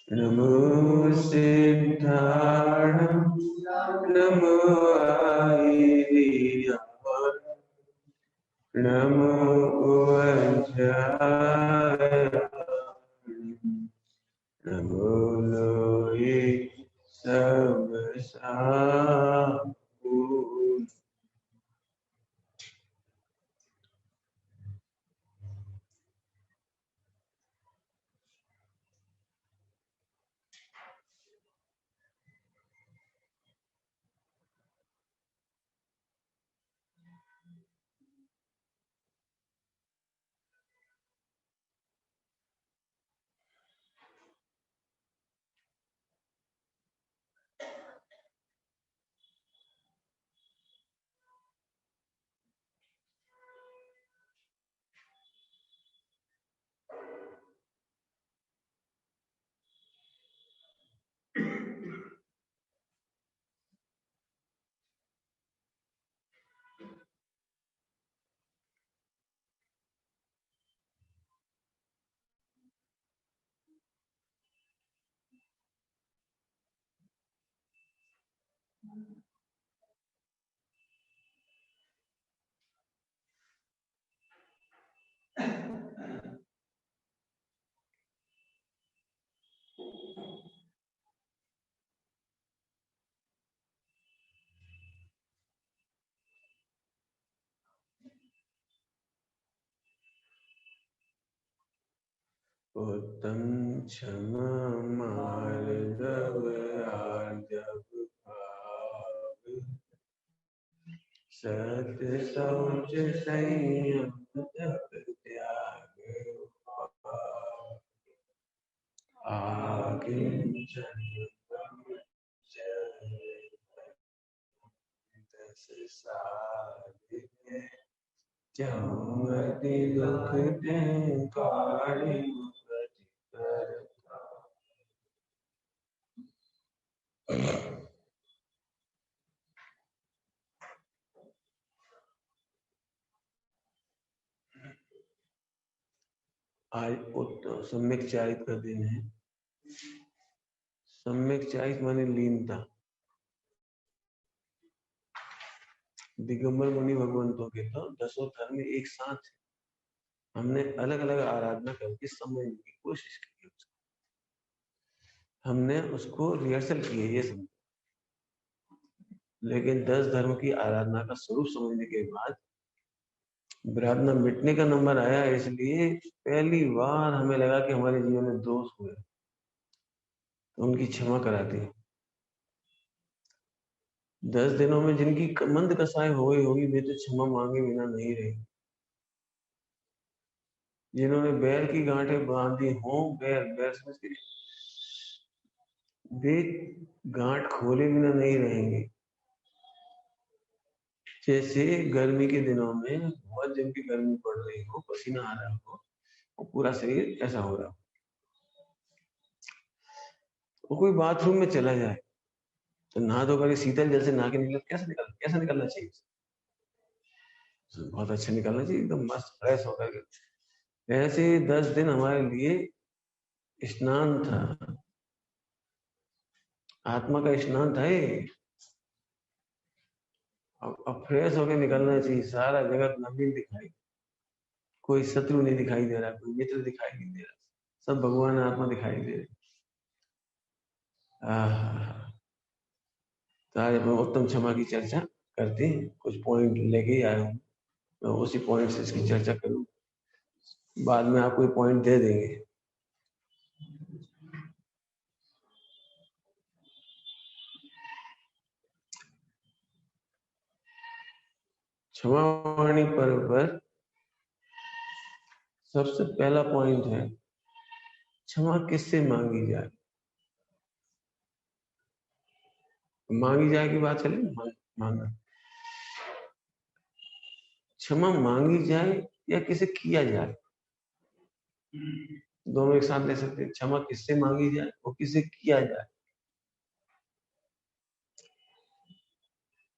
नमो सिद्धार्णं नमो आयर्याय नमो वज्राय नमो लोये सर्वसाहून्। उत्तम क्षमा मार्दव आर्जव भाव सत्य शौच संयम तप त्याग आकिंचन दस साधिके चहुमति दुख ते काढ़ी मुखति करता। आज सम्यक चारित का दिन है। सम्यक चारित माने लीनता। दिगंबर मुनि भगवंतों के तो दसों धर्म एक साथ है। हमने अलग अलग आराधना करके समझने की कोशिश की, हमने उसको रिहर्सल की है ये समझ, लेकिन 10 धर्म की आराधना का स्वरूप समझने के बाद विराधना मिटने का नंबर आया। इसलिए पहली बार हमें लगा कि हमारे जीवन में दोष हुए तो उनकी क्षमा कराती है। 10 दिनों में जिनकी मंद कसाई हो गई होगी वे तो क्षमा मांगे बिना नहीं रहे। जिन्होंने बैर की गांठें बांधी हो, बैर समझ के वे गांठ खोले बिना नहीं रहेंगे। जैसे गर्मी के दिनों में बहुत दिन की गर्मी पड़ रही हो, पसीना आ रहा हो और पूरा शरीर ऐसा हो रहा हो, वो कोई बाथरूम में चला जाए तो नहा धोकर शीतल जल से नहा के कैसा निकलना चाहिए? बहुत अच्छा निकलना चाहिए, एकदम मस्त फ्रेश होकर के। ऐसे 10 दिन हमारे लिए स्नान था, आत्मा का स्नान था। अब फ्रेश होकर निकलना चाहिए। सारा जगत नवीन दिखाई, कोई शत्रु नहीं दिखाई दे रहा, कोई मित्र दिखाई नहीं दे रहा, सब भगवान आत्मा दिखाई दे रहे। तो आज मैं उत्तम क्षमा की चर्चा करते हैं। कुछ पॉइंट लेके आया हूँ, मैं उसी पॉइंट से इसकी चर्चा करूँ, बाद में आपको ये पॉइंट दे देंगे। क्षमावाणी पर्व पर सबसे पहला पॉइंट है क्षमा किससे मांगी जाए। मांगी जाए की बात चले, मांगा। क्षमा मांगी जाए या किसे किया जाए, दोनों एक साथ ले सकते हैं। क्षमा किससे मांगी जाए और किसे किया जाए।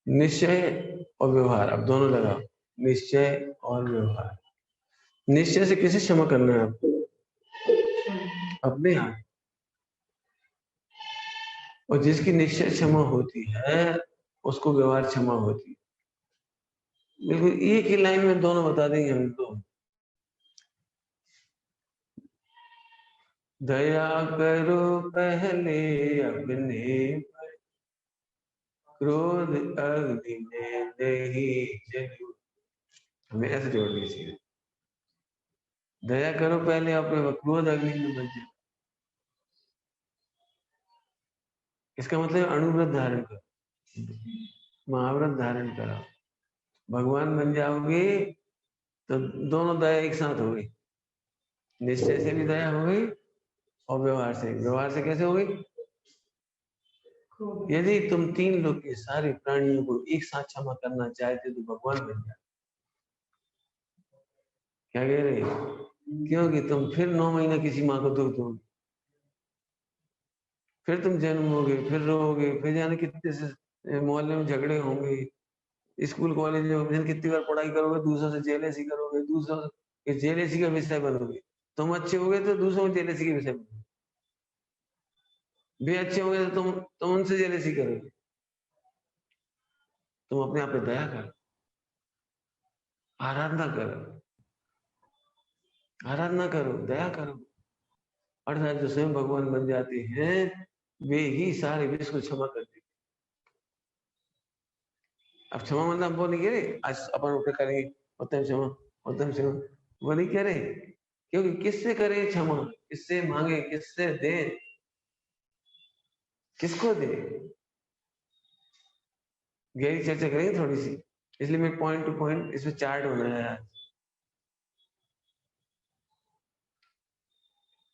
निश्चय और व्यवहार, अब दोनों लगाओ, निश्चय और व्यवहार। निश्चय से किसे क्षमा करना है आपको? अपने हाथ। और जिसकी निश्चय क्षमा होती है उसको व्यवहार क्षमा होती है। बिल्कुल एक ही लाइन में दोनों बता देंगे हम तो। दया करो पहले अपने पर, क्रोध अग्नि में नहीं जलो। हमें ऐसे जोड़नी चाहिए। दया करो पहले अपने पर, क्रोध अग्नि में मत जलो। इसका मतलब अणुव्रत धारण करो, महाव्रत धारण करो, भगवान बन जाओगे तो दोनों दया एक साथ हो गई। निश्चय से भी दया हो गई और व्यवहार से कैसे हो गई? यदि तुम तीन लोग के सारे प्राणियों को एक साथ क्षमा करना चाहते तो भगवान बन जाए। क्या कह रहे हैं? क्योंकि तुम फिर 9 महीना किसी माँ को दुख दोगे, फिर तुम जन्मोगे, फिर रोओगे, फिर जाने कितने से मोहल्ले में झगड़े होंगे, स्कूल कॉलेज में कितनी बार पढ़ाई करोगे, दूसरों से जेलेसी करोगे, दूसरों से जेलेसी का विषय बनोगे। तुम अच्छे हो गए तो दूसरों में जेलेसी के विषय बनोगे, वे अच्छे हो गए तो तुम उनसे जेलेसी करोगे। तुम अपने आप पे दया करो, आराधना करो, आराधना करो, दया करो। अर्थात जो स्वयं भगवान बन जाते हैं वे ही सारे विश्व को क्षमा करते हैं। अब क्षमा मतलब वो नहीं कह रहे आज अपन उठे करेंगे उत्तम क्षमा, उत्तम क्षमा, वो नहीं कह रहे। क्योंकि किससे करें क्षमा, किससे मांगे, किससे दे, किसको दे, गहरी चर्चा करेंगे थोड़ी सी। इसलिए मैं पॉइंट टू पॉइंट इसमें चार्ट बनाया है।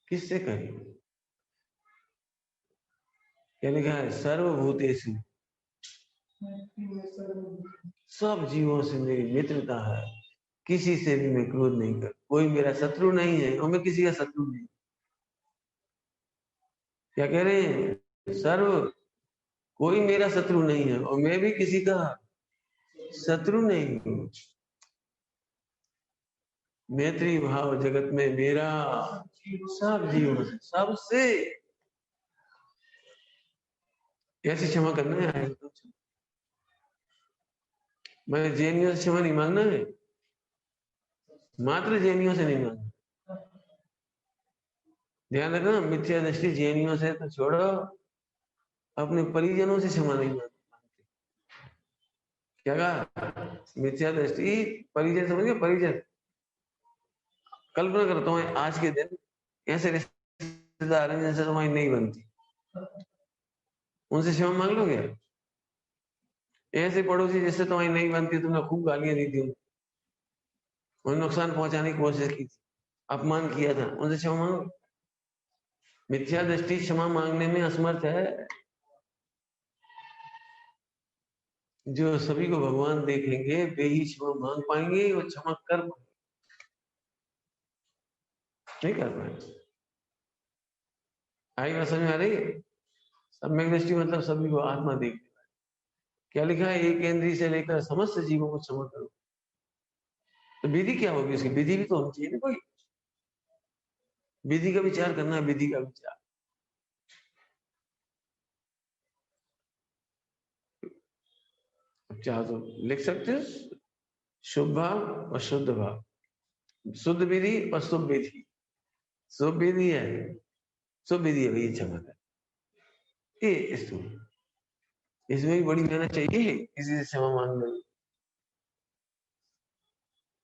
किससे करें? क्या लिखा है? सर्वभूतेषु, सब जीवों से मेरी मित्रता है, किसी से भी मैं क्रोध नहीं कर, कोई मेरा शत्रु नहीं है और मैं किसी का शत्रु नहीं। क्या कह रहे हैं? सर्व, कोई मेरा शत्रु नहीं है और मैं भी किसी का शत्रु नहीं हूं। मैत्री भाव जगत में मेरा सब जीवों से, सबसे ऐसी क्षमा करना है। मैं जैनियों से क्षमा नहीं मांगना है, मात्र जैनियों से नहीं मांगना। ध्यान रखना, मिथ्या दृष्टि जैनियों से तो छोड़ो, अपने परिजनों से क्षमा नहीं मांगते। क्या कहा? मिथ्या दृष्टि परिजन, समझ गए? परिजन। कल्पना करता हूँ आज के दिन ऐसे रिश्तेदार हैं जैसे तुम्हारी नहीं बनती, उनसे क्षमा मांग लोगे? ऐसे पड़ोसी जिससे तुम्हारी नहीं बनती, तुमने खूब गालियां दी थी, उन्हें नुकसान पहुंचाने की कोशिश की थी, अपमान किया था, उनसे क्षमा मांगो? मिथ्या दृष्टि क्षमा मांगने में असमर्थ है। जो सभी को भगवान देखेंगे वे ही क्षमा मांग पाएंगे और क्षमा कर पाएंगे, नहीं कर पाएंगे। आई बात समझ में आ रही है? सम्यक दृष्टि मतलब सभी को आत्मा देख। क्या लिखा है? एक इंद्रिय से लेकर समस्त जीवों को क्षमा करो। तो विधि क्या होगी उसकी? विधि भी तो होनी चाहिए ना कोई। विधि का विचार करना है, विधि का विचार। चाहो तो लिख सकते हो, शुभ भाव और शुद्ध भाव, शुद्ध विधि और शुभ विधि। शुभ विधि है, शुभ विधि है भाई क्षमा कर, ये इसमें भी बड़ी मेहनत चाहिए किसी से क्षमा मांगने में।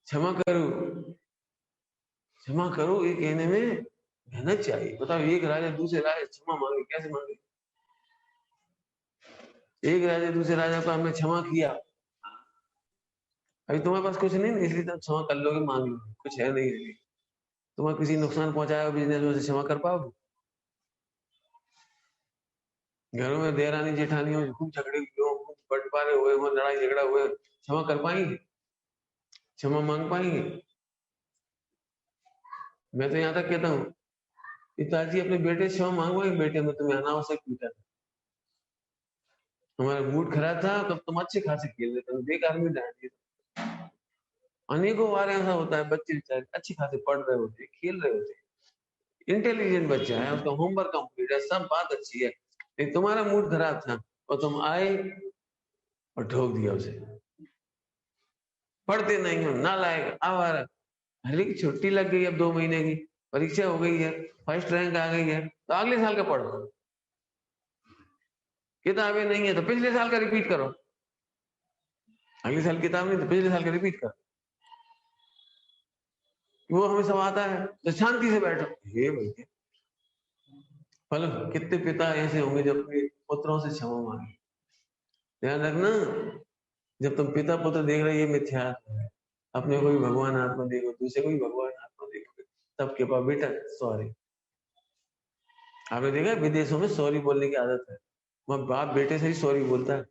क्षमा करो, क्षमा करो ये कहने में मेहनत चाहिए। बताओ, एक राजा दूसरे राजा क्षमा मांगे, कैसे मांगे? एक राजा दूसरे राजा को हमने क्षमा किया, अभी तुम्हारे पास कुछ नहीं, इसलिए तुम क्षमा कर लोगे, मांग लोगे, कुछ है नहीं, तुम्हें किसी नुकसान पहुंचाया बिजनेस में से क्षमा कर पाओगे? घरों में देरानी जेठानी हो, खूब झगड़े हुए हो, खूब बंटवारे हुए हो, लड़ाई झगड़ा हुए, क्षमा कर पाएंगे? क्षमा मांग पाएंगे? मैं तो यहाँ तक कहता हूँ, पिताजी अपने बेटे से क्षमा मांगवाएंगे, बेटे में तुम्हें अनावश्यक पीटा था, हमारा मूड खराब था, तब तुम अच्छे खासे खेल रहे थे, बेकार में डांट दिया। अनेकों बार ऐसा होता है, बच्चे बेचारे अच्छे खासे पढ़ रहे होते, खेल रहे होते, इंटेलिजेंट बच्चा है, उसका होमवर्क कंप्लीट है, सब बात अच्छी है, लेकिन तुम्हारा मूड खराब था और तुम आए और ठोक दिया उसे। पढ़ते नहीं हो, ना लायक, आवारा। अरे की छुट्टी लग गई, अब 2 महीने की परीक्षा हो गई है, फर्स्ट रैंक आ गई है, तो अगले साल का पढ़ो। किताबें नहीं है तो पिछले साल का रिपीट करो। अगले साल किताब नहीं तो पिछले साल का रिपीट करो। वो हमें सब आता है तो शांति से बैठो। ये भैया फल कितने पिता ऐसे होंगे जो अपने पुत्रों से क्षमा मांगे। ध्यान रखना, जब तुम पिता पुत्र देख रहे, ये मिथ्या है। अपने को भी भगवान आत्मा देखो, दूसरे को भी भगवान आत्मा देखोगे, तब के पास बेटा सॉरी। आपने देखा विदेशों में सॉरी बोलने की आदत है, वहां बाप बेटे से ही सॉरी बोलता है,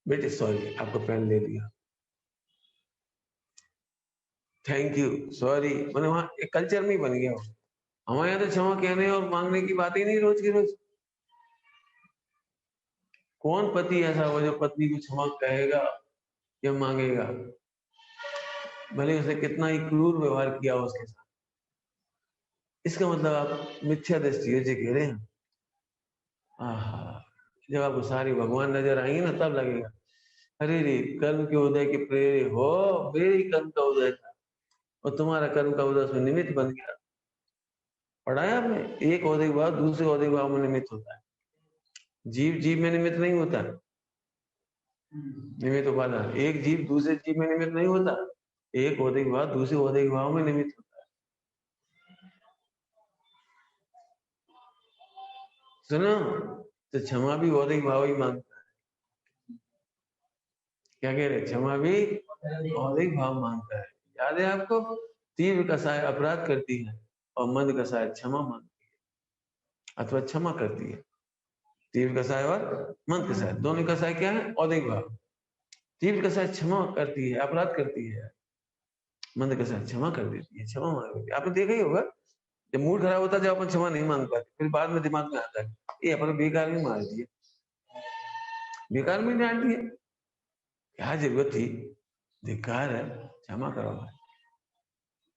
बेटे सॉरी आपको पेन ले दिया, थैंक यू, सॉरी, मैंने वहां एक कल्चर में ही बन गया। हमारे यहाँ तो क्षमा कहने और मांगने की बात ही नहीं रोज की रोज। कौन पति ऐसा हो जो पत्नी को क्षमा कहेगा या मांगेगा, भले उसने कितना ही क्रूर व्यवहार किया हो उसके साथ। इसका मतलब आप मिथ्या दृष्टि से कह रहे हैं। जब आपको सारी भगवान नजर आएंगे ना, तब लगेगा अरे रे कर्म के उदय के प्रेरे हो, मेरे ही कर्म का उदय था और तुम्हारा कर्म का उदय उसमें निमित्त बन गया। पढ़ाया आपने, एक ओहदे के बाद दूसरे ओहदे के बाद में निमित्त होता है। जीव जीव में निमित्त नहीं होता, निमित्त उपादान। एक जीव दूसरे जीव में निमित्त नहीं होता, एक ओहदे के बाद दूसरे ओहदे के भाव में निमित्त होता है। सुनो, तो क्षमा भी ओहदे के भाव ही मांगता है। क्या कह रहे, क्षमा भी ओहदे के भाव मांगता है। याद है आपको, तीव्र कसाय अपराध करती है और मंद कसाय क्षमा मांगती है अथवा क्षमा करती है। तीव्र कसाय और मंद कसाय, दोनों कसाय क्या है, ओहदे के भाव। तीव्र कसाय क्षमा करती है, अपराध करती है, मंद कसाय क्षमा कर देती है, क्षमा मांग लेती है। आपने देखा ही होगा, जब मूड खराब होता है, जब अपन क्षमा नहीं मांग पाते, फिर बाद में दिमाग में आता है ये अपन बेकार में मार दिए, बेकार में डांट दिए, क्या जरूरत थी, धिक्कार है, क्षमा करो भाई,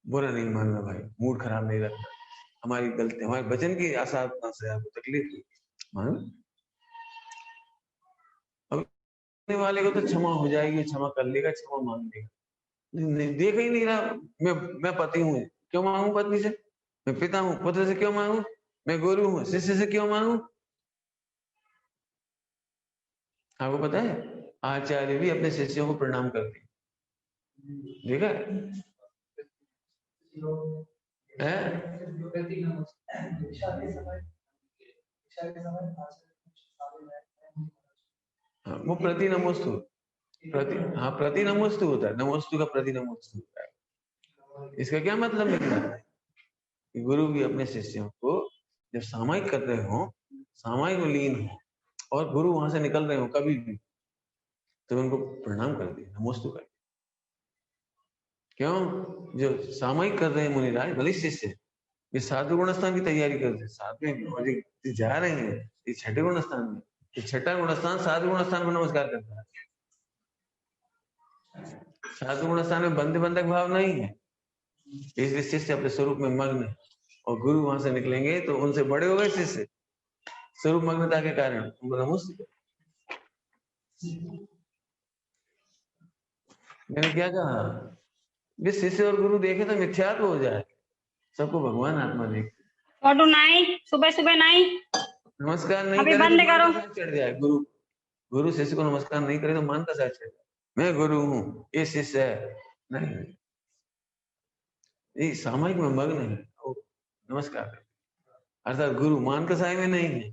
बुरा नहीं मानना भाई, मूड खराब नहीं रखना, हमारी गलती, हमारे वचन की असावधानता से आपको तकलीफ हुई, मान वाले को तो क्षमा हो जाएगी, क्षमा कर लेगा, क्षमा मांग लेगा। नहीं, देख ही नहीं रहा, मैं पति हूँ, क्यों मांगू पत्नी से, मैं पिता हूँ, पुत्र से क्यों मांगू, मैं गुरु हूँ, शिष्य से क्यों मांगू। आपको पता है आचार्य भी अपने शिष्यों को प्रणाम करते हैं, देखा है? हाँ, वो प्रति नमोस्तु, हाँ प्रति नमोस्तु होता है, नमोस्तु का प्रति नमोस्तु होता है। इसका क्या मतलब निकला कि गुरु भी अपने शिष्यों को जब सामायिक कर रहे हो, सामायिक में लीन हो और गुरु वहां से निकल रहे हो कभी भी, तो उनको प्रणाम कर दिए, नमोस्तु कर। क्यों, जो सामायिक कर रहे हैं मुनिराज, भले शिष्य, ये साधु गुण स्थान की तैयारी कर रहे हैं, साथ में जा रहे हैं, ये छठे गुण स्थान में, ये छठा गुण स्थान साधु गुण स्थान को नमस्कार करता है। साधु गुण स्थान में बंधे बंधक भाव नहीं है, इसलिए शिष्य अपने स्वरूप में मग्न है और गुरु वहां से निकलेंगे तो उनसे बड़े हो गए शिष्य, स्वरूप मग्नता के कारण उनको नमस्ते। मैंने क्या कहा, वे शिष्य और गुरु देखे तो मिथ्यात्व हो जाए, सबको भगवान आत्मा देखे। छोटू नाई, सुबह सुबह नाई, नमस्कार नहीं अभी करे बंद तो करो। मान का चढ़ जाए, गुरु गुरु शिष्य को नमस्कार नहीं करे तो मान का साथ चढ़ जाए, मैं गुरु हूँ ये शिष्य है, नहीं, ये सामायिक में मग्न है, नमस्कार, अर्थात गुरु मान का साय में नहीं है।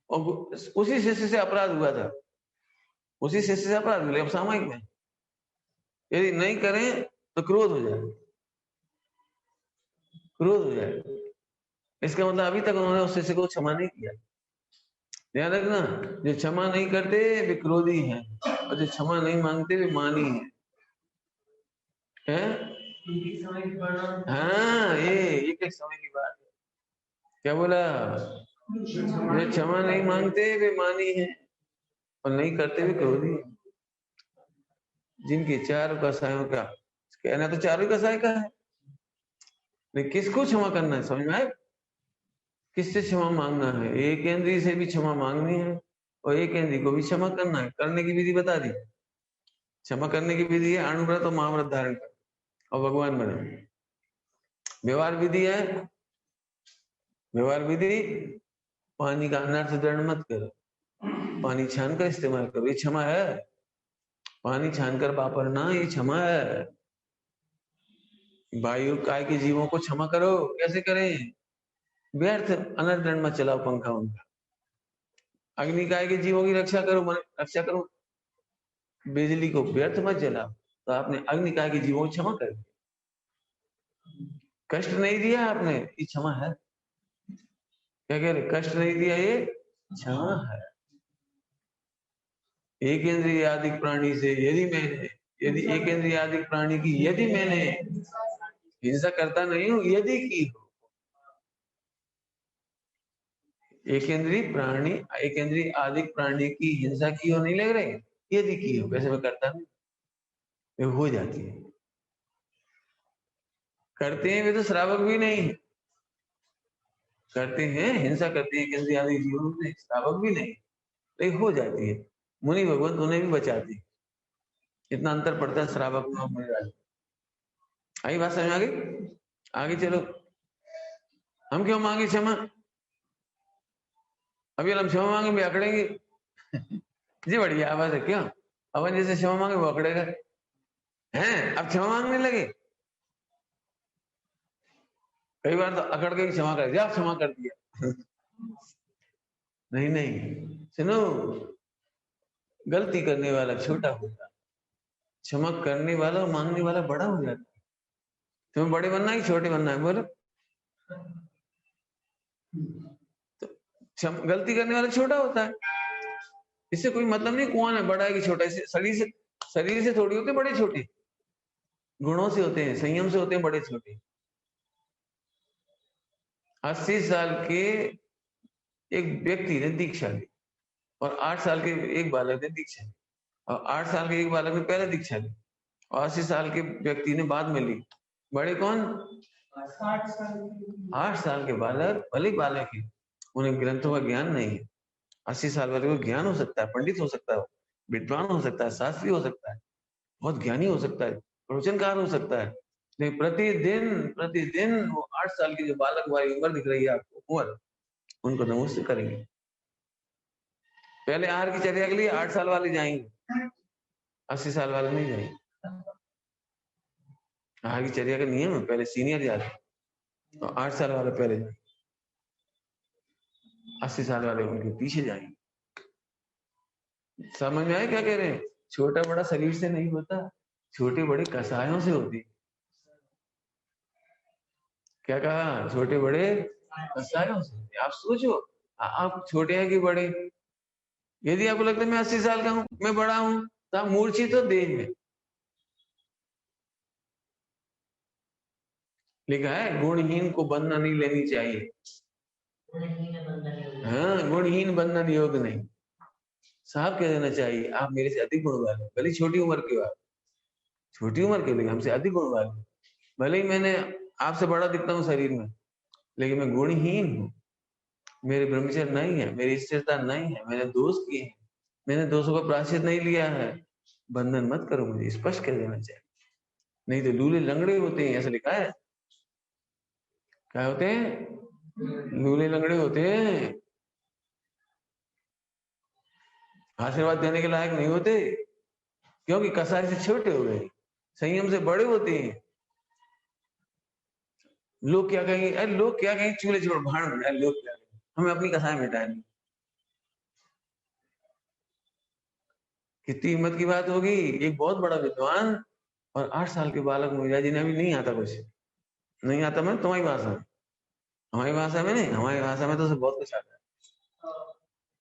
और उसी शिष्य से अपराध हुआ था, उसी शिष्य से अपराध हुआ, अब सामायिक में यदि नहीं करें तो क्रोध हो जाए, क्रोध हो जाए। इसका मतलब अभी तक उन्होंने उस शिष्य को क्षमा नहीं किया। ध्यान रखना, जो क्षमा नहीं करते वे क्रोधी हैं और जो क्षमा नहीं मांगते वे मानी है? हाँ, ये एक एक समय की बात है। क्या बोला, जो क्षमा नहीं मांगते वे मानी है और नहीं करते वे क्रोधी है। जिनके चार कसायों का कहना तो चारों कसाय का है, नहीं, किसको क्षमा करना है समझ में आए? किससे क्षमा मांगना है? एक इंद्रिय से भी क्षमा मांगनी है और एक इंद्रिय को भी क्षमा करना है। करने की विधि बता दी। क्षमा करने की विधि है अणुव्रत और महाव्रत धारण कर और भगवान बने। व्यवहार विधि है, व्यवहार विधि पानी का अनर्थ दंड मत करो, पानी छान कर इस्तेमाल करो, ये क्षमा है। पानी छान कर वापरना ये क्षमा है। वायु काय के जीवों को क्षमा करो, कैसे करें? व्यर्थ अनर्थ दंड मत चलाओ पंखा उनका। अग्नि काय के जीवों की रक्षा करो, रक्षा करो, बिजली को व्यर्थ मत जलाओ। तो आपने अग्नि काय के जीवों को क्षमा कर दिया, कष्ट नहीं दिया आपने, ये क्षमा है। क्या कह रहे? कष्ट नहीं दिया, ये क्षमा है। एक इंद्रिय आदि प्राणी से यदि एक इंद्रिय आदि प्राणी की यदि मैंने हिंसा करता नहीं हूं, यदि की हो, एक इंद्रिय आदि प्राणी की हिंसा की हो नहीं लग रही, यदि की हो, वैसे मैं करता नहीं, हो जाती है। करते हैं वे तो श्रावक भी नहीं है, करते हैं हिंसा करते हैं इंद्रिय आदि जीवों में, श्रावक भी नहीं, लेकिन हो जाती है। मुनि भगवंत उन्हें भी बचाती है। इतना अंतर पड़ता है श्रावक में और मुनि राज। आई बात समझ आ गई? आगे चलो। हम क्यों मांगे क्षमा? अभी हम क्षमा मांगे भी अकड़ेंगे जी, बढ़िया आवाज है। क्यों? अपन जैसे क्षमा मांगे वो अकड़ेगा। हैं अब क्षमा मांगने लगे। कई बार तो अकड़ के क्षमा कर दिया, क्षमा कर दिया नहीं नहीं सुनो, गलती करने वाला छोटा होता है, क्षमा करने वाला और मांगने वाला बड़ा हो जाता है। तुम्हें बड़े बनना है छोटे बनना है? बोलो। तो गलती करने वाला छोटा होता है, इससे कोई मतलब नहीं कौन है बड़ा है कि छोटा। इसे शरीर से थोड़ी होते बड़े छोटे, गुणों से होते हैं, संयम से होते हैं बड़े छोटे। 80 साल के एक व्यक्ति ने दीक्षा ली और 8 साल के एक बालक ने दीक्षा ली, और 8 साल के एक बालक ने पहले दीक्षा ली और 80 साल के व्यक्ति ने बाद में ली। बड़े कौन? 8 साल के बालक। भले बालक है, उन्हें ग्रंथों का ज्ञान नहीं है। 80 साल वाले को ज्ञान हो सकता है, पंडित हो सकता है, विद्वान हो सकता है, शास्त्री हो सकता है, बहुत ज्ञानी हो सकता है, प्रवचनकार हो सकता है, लेकिन प्रतिदिन वो 8 साल की जो बालक वाली उम्र दिख रही है आपको, उम्र, उनको नमस्ते करेंगे। पहले आहार की चर्या के लिए 8 साल वाले जाएंगे, 80 साल वाले नहीं जाएंगे। आहार की चर्या का नियम है, पहले सीनियर जाते हैं और 8 साल वाले पहले जाएंगे, 80 साल वाले उनके पीछे जाएंगे। समझ में आए क्या कह रहे हैं? छोटा बड़ा शरीर से नहीं होता, छोटे बड़े कसायों से होती। क्या कहा? छोटे बड़े कसायों से। आप सोचो, आप छोटे हैं कि बड़े? यदि आपको लगता है मैं 80 साल का हूं, मैं बड़ा हूं, तो आप मूर्छित हो देह में। लिखा है गुणहीन को बंधन नहीं लेनी चाहिए। हाँ, गुणहीन बंधन योग नहीं। साहब कह देना चाहिए आप मेरे से अधिक गुण वाले, भले छोटी उम्र के बाद, छोटी उम्र के लिए हमसे अधिक गुण वाले, भले ही मैंने आपसे बड़ा दिखता हूँ शरीर में, लेकिन मैं गुणहीन हूँ। मेरे ब्रह्मचर्य नहीं है, मेरी स्थिरता नहीं है, मैंने दोष किए हैं, मैंने दोषों का प्रायश्चित नहीं लिया है। बंधन मत करो, मुझे स्पष्ट कह देना चाहिए, नहीं तो लूले लंगड़े होते हैं, ऐसा लिखा है। क्या होते हैं? लूले लंगड़े होते हैं, आशीर्वाद देने के लायक नहीं होते, क्योंकि कसाई से छोटे हो गए, संयम से बड़े होते हैं। लोग क्या कहेंगे? अरे लोग क्या कहेंगे, चूल्हे छोड़ भाड़ में, अरे लोग क्या कहेंगे, हमें अपनी कसाई मिटानी। कितनी हिम्मत की बात होगी, एक बहुत बड़ा विद्वान और 8 साल के बालक मुझे जिन्हें अभी नहीं आता कुछ, नहीं आता। मैं तुम्हारी भाषा में, हमारी भाषा में नहीं, हमारी भाषा में तो उसे बहुत कुछ आता है।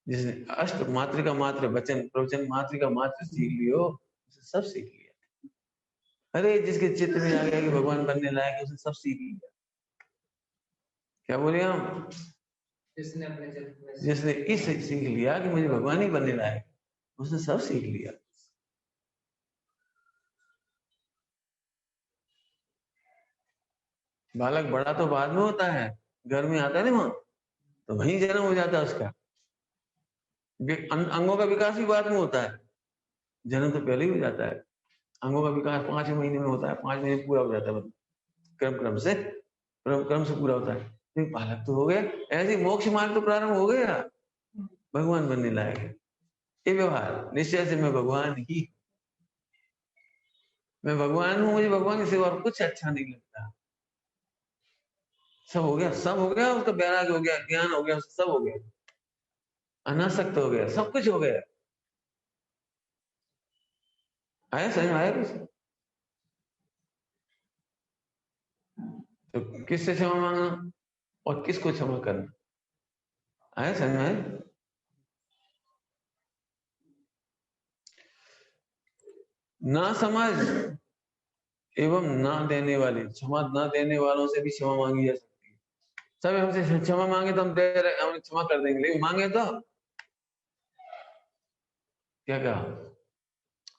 जिसने अष्ट मातृका मात्र वचन प्रवचन मातृका मात्र सीख लियो, उसे सब सीख लिया। अरे जिसके चित्त में आ गया कि भगवान बनने लायक है, उसने सब सीख लिया। क्या बोले हम? जिसने इस सीख लिया कि मुझे भगवान ही बनने लायक, उसने सब सीख लिया। बालक बड़ा तो बाद में होता है, घर में आता है ना वहां, तो वहीं जन्म हो जाता है उसका। अंगों का विकास भी बाद में होता है, जन्म तो पहले ही हो जाता है। अंगों का विकास 5 महीने में होता है, 5 महीने पूरा हो जाता है, मतलब क्रम से पूरा होता है। लेकिन बालक तो हो गया, ऐसे मोक्ष मार्ग तो प्रारंभ हो गया, भगवान बनने लायक है। ये व्यवहार निश्चय से मैं भगवान ही, मैं भगवान हूं, मुझे भगवान की सेवा कुछ अच्छा नहीं लगता। सब हो गया, सब हो गया, उसका वैराग्य हो गया, ज्ञान हो गया, सब हो गया, अनासक्त हो गया, सब कुछ हो गया। आया समझ में आया कुछ? तो किससे क्षमा मांगना और किसको क्षमा करना, आया समझ में आया? ना समझ एवं ना देने वाले, क्षमा ना देने वालों से भी क्षमा मांगी जा सकती है। सब हमसे क्षमा मांगे तो हम दे रहे, हम क्षमा कर देंगे, लेकिन मांगे तो क्या कहा,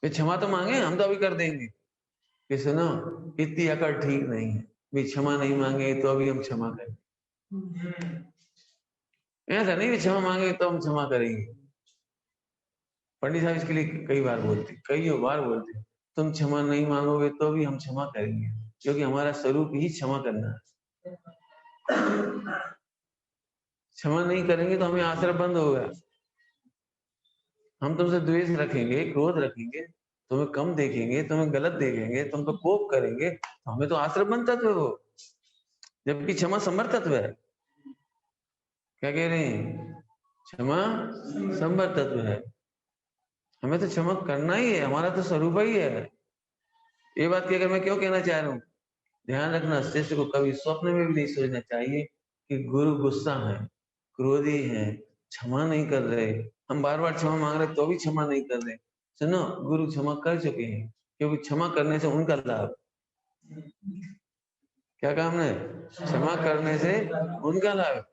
ये क्षमा तो मांगे हम तो अभी कर देंगे कि सुनो इतनी अकड़ ठीक नहीं है, भी क्षमा नहीं मांगे तो अभी हम क्षमा करेंगे। ऐसा नहीं क्षमा मांगे तो हम क्षमा करेंगे। पंडित साहब इसके लिए कई बार बोलते तुम क्षमा नहीं मांगोगे तो भी हम क्षमा करेंगे, क्योंकि हमारा स्वरूप ही क्षमा करना है। क्षमा नहीं करेंगे तो हमें आश्रय बंद होगा, हम तुमसे द्वेष रखेंगे, क्रोध रखेंगे, तुम्हें कम देखेंगे, तुम्हें गलत देखेंगे, तुम पे कोप करेंगे, तो हमें तो आश्रय बंद तत्व हो, जबकि क्षमा संवर तत्व है। क्या कह रहे हैं? क्षमा संवर तत्व है, हमें तो क्षमा करना ही है, हमारा तो स्वरूप ही है। ये बात की अगर मैं क्यों कहना चाह रहा हूँ, ध्यान रखना, शिष्य को कभी स्वप्न में भी नहीं सोचना चाहिए कि गुरु गुस्सा है, क्रोधी है, क्षमा नहीं कर रहे, हम बार बार क्षमा मांग रहे तो भी क्षमा नहीं कर रहे। सुनो, गुरु क्षमा कर चुके हैं, क्योंकि क्षमा करने से उनका लाभ, क्या काम है, क्षमा करने से उनका लाभ,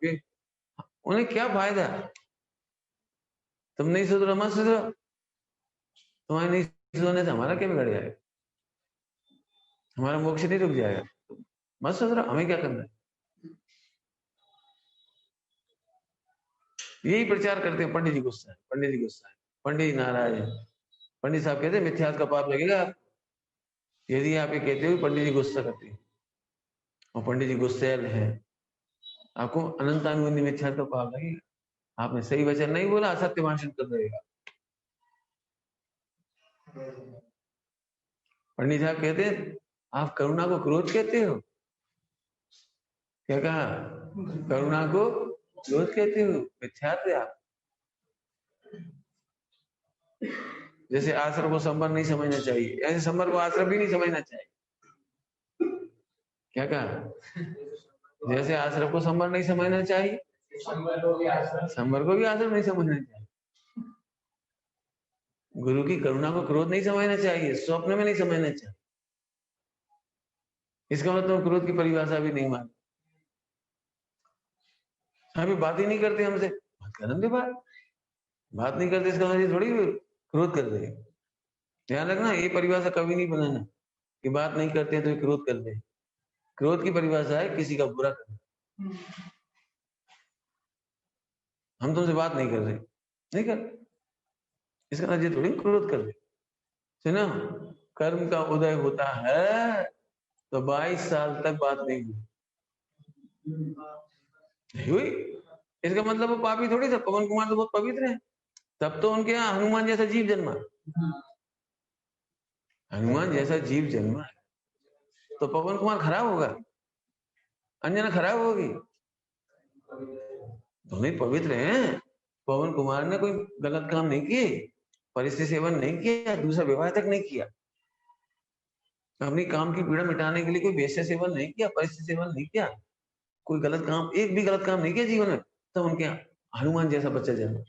उन्हें क्या फायदा, तुम नहीं सुधरो मत सुधरो, तुम्हारे नहीं सुधरने से हमारा क्या बिगड़ जाएगा, हमारा मोक्ष नहीं रुक जाएगा, मत सुधरो, हमें क्या करना है। यही प्रचार करते हैं, पंडित जी गुस्सा है, पंडित जी गुस्सा है, पंडित जी नाराज है। पंडित साहब कहते हैं मिथ्यास का पाप लगेगा यदि आप ये कहते हो पंडित जी गुस्सा करते हैं, और पंडित जी गुस्सेल है, आपको अनंतानुबंधी मिथ्यास का पाप लगेगा। आपने सही वचन नहीं बोला, असत्य भाषण कर रहेगा। पंडित साहब कहते हैं आप करुणा को क्रोध कहते हो, क्या कहा, करुणा को क्रोध कहते हो, मिथ्यात्व आप। जैसे आश्रम को संबर नहीं समझना चाहिए, ऐसे संबर को आश्रम भी नहीं समझना चाहिए। क्या कहा, जैसे आश्रम को संबर नहीं समझना चाहिए, संबर को भी आश्रम नहीं समझना चाहिए। गुरु की करुणा को क्रोध नहीं समझना चाहिए, स्वप्न में नहीं समझना चाहिए। इसका मतलब क्रोध की परिभाषा भी नहीं मानते, अभी बात ही नहीं करते हमसे, बात नहीं करते, इसका मतलब थोड़ी क्रोध कर रहे हैं। ध्यान रखना, ये परिभाषा कभी नहीं बनाना कि बात नहीं करते हैं तो क्रोध करते हैं। क्रोध की परिभाषा है किसी का बुरा करना। हम तुमसे बात नहीं कर रहे, नहीं कर, इसका मतलब थोड़ी क्रोध कर रहे। सुनो, कर्म का उदय होता है तो 22 साल तक बात नहीं हुई, इसका मतलब वो पापी थोड़ी था। पवन कुमार तो बहुत पवित्र है, तब तो उनके यहाँ हनुमान जैसा जीव जन्मा, हनुमान जैसा जीव जन्मा तो पवन कुमार खराब होगा, अंजना खराब होगी, दोनों पवित्र हैं। पवन कुमार ने कोई गलत काम नहीं किए, परिस्थिति सेवन नहीं किया, दूसरा विवाह तक नहीं किया, अपनी काम की पीड़ा मिटाने के लिए कोई वैश्य सेवन नहीं किया, परिस्थिति सेवन नहीं किया, कोई गलत काम, एक भी गलत काम नहीं किया जीवन में, तो उनके हनुमान जैसा बच्चा जन्मा।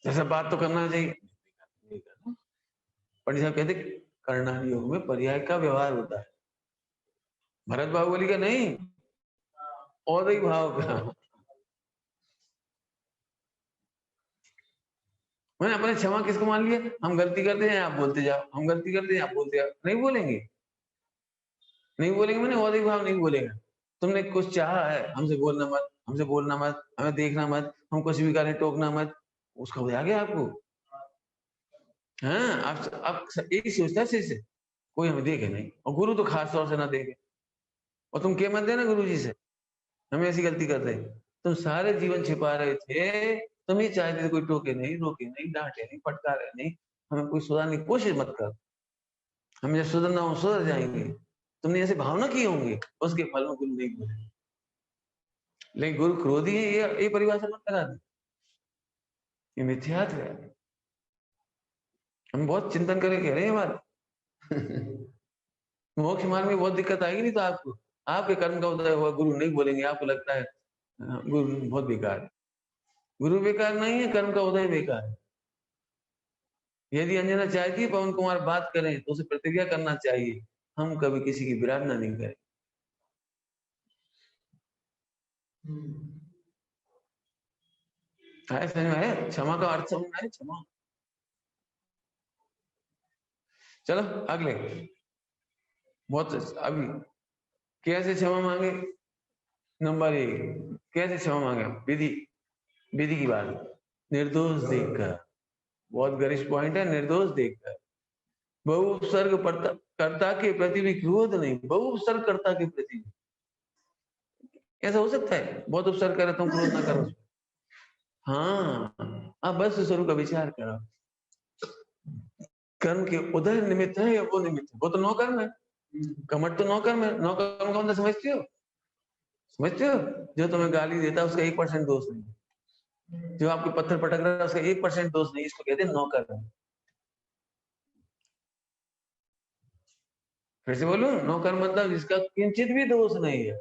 ऐसा बात तो करना चाहिए। पंडित साहब कहते करना योग में पर्याय का व्यवहार होता है, भरत बाहुबली का नहीं, और ही भाव का। मैंने अपने क्षमा किसको मान लिया? हम गलती करते हैं आप बोलते जाओ, हम गलती करते हैं आप बोलते जाओ। नहीं बोलेंगे, नहीं बोलेंगे, मैंने और एक भाव नहीं बोलेगा। तुमने कुछ चाहा है, हमसे बोलना मत, हमसे बोलना मत, हमें देखना मत, हम कुछ भी करें टोकना मत, उसका हो गया आपको। हाँ, आप यही सोचता है से कोई हमें देखे नहीं, और गुरु तो खास तौर से ना देखे। और तुम क्या मत देना गुरु जी से, हम ऐसी गलती कर रहे हैं। तुम सारे जीवन छिपा रहे थे, तुम ही चाहते थे कोई टोके नहीं, रोके नहीं, डांटे नहीं, फटकारे नहीं, हमें कोई सुधारने की कोशिश मत कर। हम जब सुधरना हो सुधर जाएंगे। तुमने ऐसे भावना की होंगी, उसके फल में गुरु नहीं बोले। लेकिन गुरु क्रोधी है, ये परिभाषा मत करा दे, ये मिथ्यात्व है। हम बहुत चिंतन करके कह रहे हैं बात। मोक्ष मार्ग में बहुत दिक्कत आएगी नहीं तो आपको, आपके कर्म का उदय हुआ, गुरु नहीं बोलेंगे, आपको लगता है गुरु बहुत बेकार है। गुरु बेकार नहीं है, कर्म का उदय बेकार है। यदि अंजना चाहती है पवन कुमार बात करें तो उसे प्रतिज्ञा करना चाहिए, हम कभी किसी की विराधना नहीं करें। आया समझ में आया? क्षमा का अर्थ समझ में आया? क्षमा। चलो अगले, बहुत अभी कैसे क्षमा मांगे? नंबर 1, कैसे क्षमा मांगे? विधि, विधि की बात, निर्दोष देखकर, बहुत गरिष्ठ पॉइंट है, निर्दोष देखकर। बहु उपसर्ग कर्ता के प्रति भी क्रोध नहीं, बहु उपसर्ग कर्ता के प्रति। ऐसा हो सकता है बहुत उपसर्ग करे तुम क्रोध ना करो? हाँ, आप बस स्वरूप का विचार करो। कर्म के उदय निमित्त है या वो निमित्त है? वो तो नौकर्म है, कमट तो नौकर्म है। नौकर्म का मतलब समझते हो? समझते हो? जो तुम्हें गाली देता है उसका 1% दोष नहीं, जो आपके पत्थर पटक रहा है उसका 1% दोष नहीं, इसको कहते हैं नौकर्म। फिर से बोलूं, नौकर्म मतलब जिसका किंचित भी दोष नहीं है।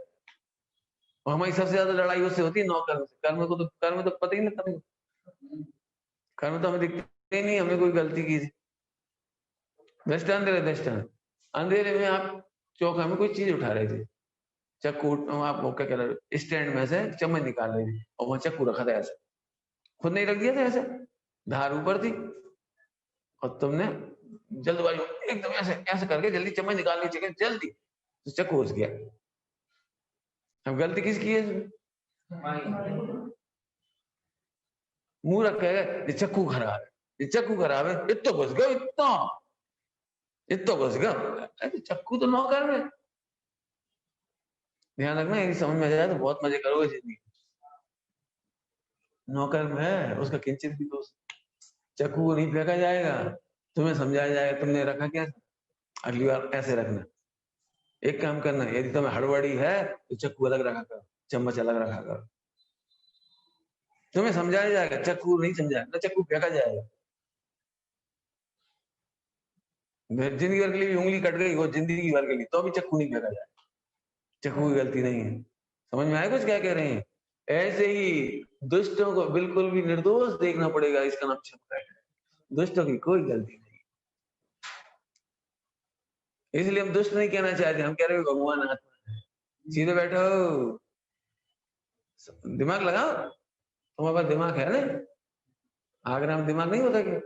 और हमारी सबसे ज्यादा लड़ाई उससे होती है नौकर्म से। कर्म तो पता ही नहीं लगता, कर्म तो हमें दिखते ही नहीं हमने कोई गलती की। दृष्टांत दे रहे, दृष्टांत, अंधेरे में आप चौका में कोई चीज उठा रहे थे, चक्कू, आप क्या कह रहे, स्टैंड में से चम्मच निकाल रहे थे और वहां चक्कू रखा था ऐसे, खुद नहीं रख दिया था ऐसे, धार ऊपर थी और तुमने जल्दबाजी में एकदम ऐसे ऐसे करके जल्दी चम्मच निकालनी चाहिए जल्दी, तो चक्कू घुस गया। अब गलती किसकी है? मूर्ख कहेगा ये चक्कू खराब है, ये चक्कू खराब है, इतना घुस गया, इतना इतना घुस गया। अरे चक्कू तो नौकर में। ध्यान रखना, यदि समझ में आ जाए तो बहुत मजे करोगे जिंदगी। नौकर में है, उसका किंचित भी दोष, चक्कू को नहीं फेंका जाएगा, तुम्हें समझाया जाएगा तुमने रखा क्या, अगली बार ऐसे रखना। एक काम करना, यदि तुम्हें हड़बड़ी है तो चक्कू अलग रखा करो, चम्मच अलग रखा करो, तुम्हें समझाया जाएगा, चक्कू नहीं समझाया ना, चक्कू फेंका जाएगा। जिंदगी भर के लिए उंगली कट गई वो जिंदगी भर के लिए, तो भी चक्कू नहीं फेंका जाएगा, चक्कू की गलती नहीं है। समझ में आया कुछ क्या कह रहे हैं? ऐसे ही दुष्टों को बिल्कुल भी निर्दोष देखना पड़ेगा, इसका नाम क्षमा है। दुष्टों की कोई गलती नहीं, इसलिए हम दुष्ट नहीं कहना चाहते, हम कह रहे हैं भगवान आत्मा है। सीधे बैठो, दिमाग लगाओ, तुम्हारे पास दिमाग है ना? आगरा में दिमाग नहीं होता क्या?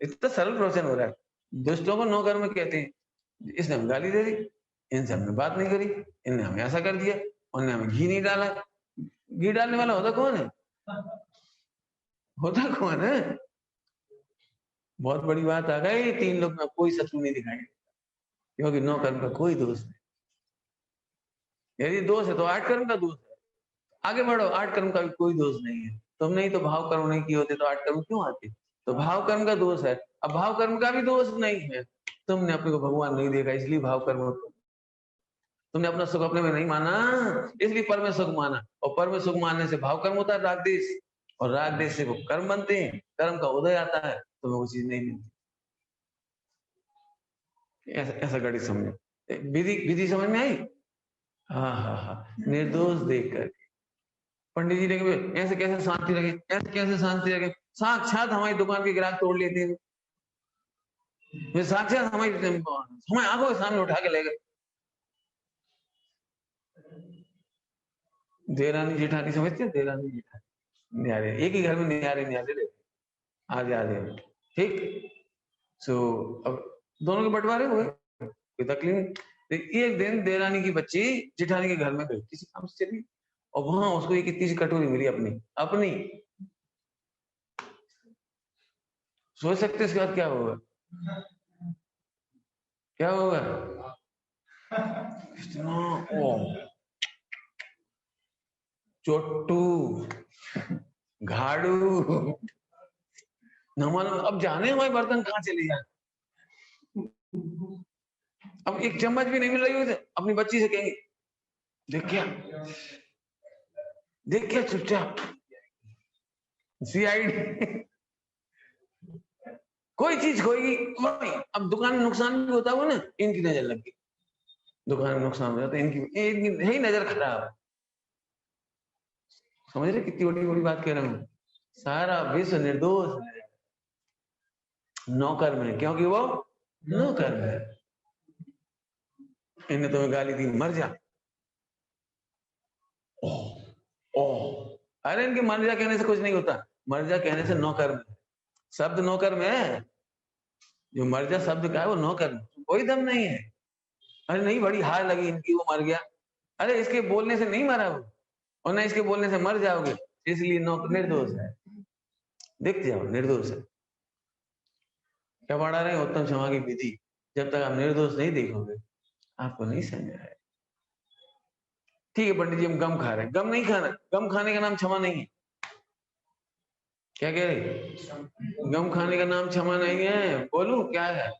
इतना सरल प्रवचन हो रहा है। दुष्टों को नौकर में कहते हैं, इसने हमें गाली दे दी, इनसे हमने बात नहीं करी, इनने हमें ऐसा कर दिया, उन्होंने हमें घी नहीं डाला। घी डालने वाला होता कौन है? होता कौन है? बहुत बड़ी बात आ गई, 3 लोग में कोई शत्रु नहीं दिखाई, क्योंकि 9 कर्म का कोई दोष नहीं। यदि दोष है तो 8 कर्म का दोष है, आगे बढ़ो, 8 कर्म का भी कोई दोष नहीं है। तुमने ही तो भाव कर्म नहीं किए होते तो 8 कर्म क्यों आते? तो भाव कर्म का दोष है। अब भाव कर्म का भी दोष नहीं है, तुमने अपने को भगवान नहीं देखा इसलिए भाव कर्म होता, तुमने अपना सुख अपने में नहीं माना इसलिए पर में सुख माना, और पर में सुख मानने से भाव कर्म होता है राग देश, और राग देश से वो कर्म बनते हैं, कर्म का उदय आता है, तुम्हें वो चीज नहीं मिलती। ऐसा गणित समझो। विधि विधि समझ में आई? हाँ हाँ हाँ, निर्दोष देख कर पंडित जी ने ऐसे कैसे शांति रखे, ऐसे कैसे शांति रखे, साक्षात हमारी दुकान के ग्राहक तोड़ लेते हैं, साक्षात हमारी हमारे आंखों के सामने उठा के ले गए। देरानी जेठानी समझते हैं? देरानी जेठानी न्यारे, एक ही घर में न्यारे न्यारे रहते, आधे आधे, ठीक। सो अब दोनों के बंटवारे हुए, कोई तकलीफ नहीं। एक दिन देरानी की बच्ची जिठानी के घर में गई, किसी काम से चली, और वहां उसको एक इतनी सी कटोरी मिली अपनी अपनी। सोच सकते इसके बाद क्या होगा? क्या होगा? ओ चोट्टू, घाड़ू, न मालूम अब जाने हमारे बर्तन कहाँ चले जाए। अब एक चम्मच भी नहीं मिल रही हो तो अपनी बच्ची से कहेंगे, देख क्या चुपचाप सीआईडी कोई चीज खोएगी। अब दुकान में नुकसान भी होता हुआ ना, इनकी नजर लग गई, दुकान में नुकसान हो जाता है, इनकी है नजर खराब। समझ रहे कितनी बड़ी बड़ी बात कह रहा हूँ? सारा विश्व निर्दोष है, नौकर में, क्योंकि वो नौकर है। इन्हें तुम्हें गाली दी, मर जा। अरे इनके मर जा कहने से कुछ नहीं होता, मर जा कहने से नौकर में, शब्द नौकर में है। जो मर जा शब्द का है वो नौकर में, कोई दम नहीं है। अरे नहीं, बड़ी हार लगी इनकी, वो मर गया। अरे इसके बोलने से नहीं मरा वो, और ना इसके बोलने से मर जाओगे, इसलिए निर्दोष है। देख जाओ, निर्दोष है। क्या पढ़ा रहे उत्तम क्षमा की विधि? जब तक आप निर्दोष नहीं देखोगे आपको नहीं समझ आए। ठीक है पंडित जी, हम गम खा रहे हैं, गम नहीं खाना, गम खाने का नाम क्षमा नहीं है। क्या कह रहे? गम खाने का नाम क्षमा नहीं है। बोलूं क्या है?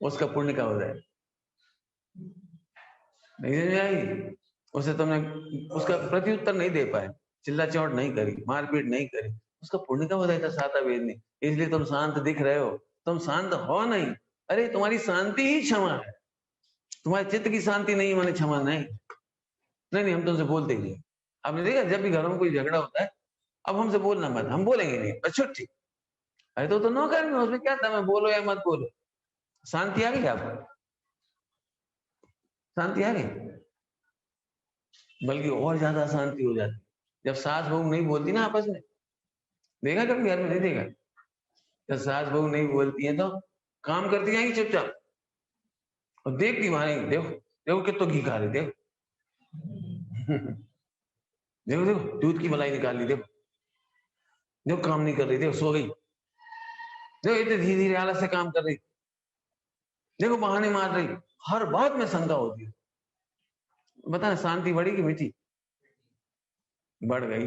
उसका पुण्य का हो जाए। नहीं समझ आई? उसे तुमने उसका प्रत्युत्तर नहीं दे पाए, चिल्ला चौट नहीं करी, मारपीट नहीं करी, उसका पुण्य का हो जाएगा साता वेद ने। इसलिए तुम शांत दिख रहे हो, तुम शांत हो नहीं। अरे तुम्हारी शांति ही क्षमा है, तुम्हारे चित्त की शांति नहीं माने क्षमा नहीं। नहीं हम तुमसे बोलते ही नहीं। आपने देखा जब भी घरों में कोई झगड़ा होता है, अब हमसे बोलना मत, हम बोलेंगे नहीं, अच्छा ठीक। अरे तो नौकर में, उसमें क्या था, मैं बोलो या मत बोलो, शांति आ गई आपको? शांति आ गई? बल्कि और ज्यादा शांति हो जाती जब सास बहू नहीं बोलती ना आपस में। देखा कभी घर में? नहीं देखा? जब सास बहू नहीं बोलती है तो काम करती जाएंगी चुपचाप, और देखती मारेंगे, देखो देखो कितना घी खा रही, देखो देखो देखो दूध की मलाई निकाल ली, देखो देखो काम नहीं कर रही, देखो सो गई, देखो इतने धीरे धीरे आलस से काम कर रही, देखो बहाने मार रही, हर बात में शंका होती है। बता, शांति बढ़ी कि मिटी? बढ़ गई।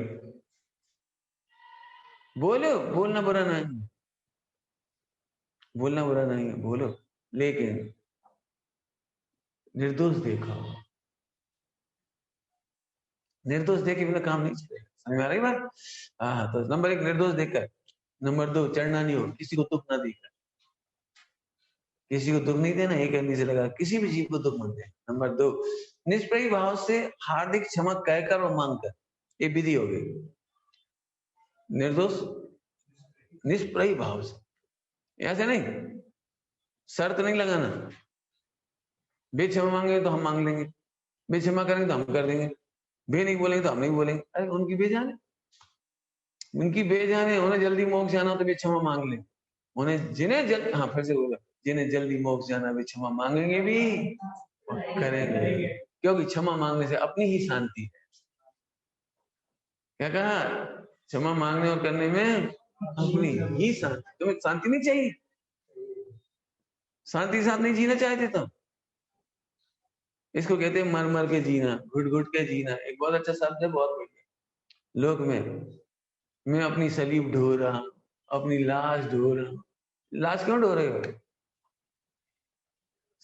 बोलो, बोलना बुरा नहीं, बोलना बुरा नहीं है, बोलो, लेकिन निर्दोष देखो, निर्दोष देखे बिना काम नहीं चलेगा। समझ में आ रही बात? हाँ, तो नंबर 1 निर्दोष देखकर, नंबर 2 चढ़ना नहीं हो, किसी को दुख ना देकर, किसी को दुख नहीं देना, एक आदमी से लगा किसी भी जीव को दुख मत देना। नंबर 2 निष्प्रय भाव से हार्दिक क्षमा कहकर और मांगकर, ये विधि हो गई। निर्दोष निष्प्रय भाव से, ऐसे नहीं शर्त नहीं लगाना, बे क्षमा मांगे तो हम मांग लेंगे, बे क्षमा करेंगे तो हम कर देंगे, बे नहीं बोलेंगे तो हम नहीं बोलेंगे। अरे उनकी बेजाने, उनकी बेजाने, उन्हें जल्दी मोक्ष जाना हो तो बे क्षमा मांग लेंगे, उन्हें जिन्हें हाँ फिर से बोला, जिन्हें जल्दी मोक्ष जाना वे क्षमा मांगेंगे भी और करेंगे, क्योंकि क्षमा मांगने से अपनी ही शांति है। क्या कहा? क्षमा मांगने और करने में अपनी ही शांति। तुम्हें शांति नहीं चाहिए? शांति के साथ नहीं जीना चाहते तुम? इसको कहते हैं मर मर के जीना, घुट घुट के जीना। एक बहुत अच्छा शब्द है, बहुत बढ़िया। लोक में मैं अपनी सलीब ढो रहा हूं, अपनी लाश ढो रहा हूं। लाश क्यों ढो रहे हो?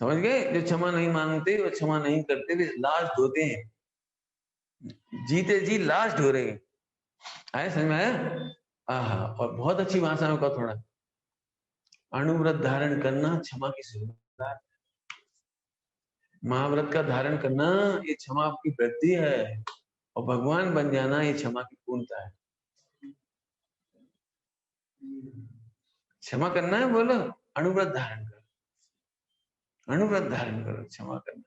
समझ गए? जो क्षमा नहीं मांगते, वो क्षमा नहीं करते, वे लाश ढोते हैं, जीते जी लाश ढो रहे हैं। आए समझ में आया? आहा, और बहुत अच्छी भाषा में कहो थोड़ा, अणुव्रत धारण करना क्षमा की शुरुआत, महाव्रत का धारण करना ये क्षमा की वृद्धि है, और भगवान बन जाना ये क्षमा की पूर्णता है। क्षमा करना है, बोलो अणुव्रत धारण करो, अणुव्रत धारण करो, क्षमा करना।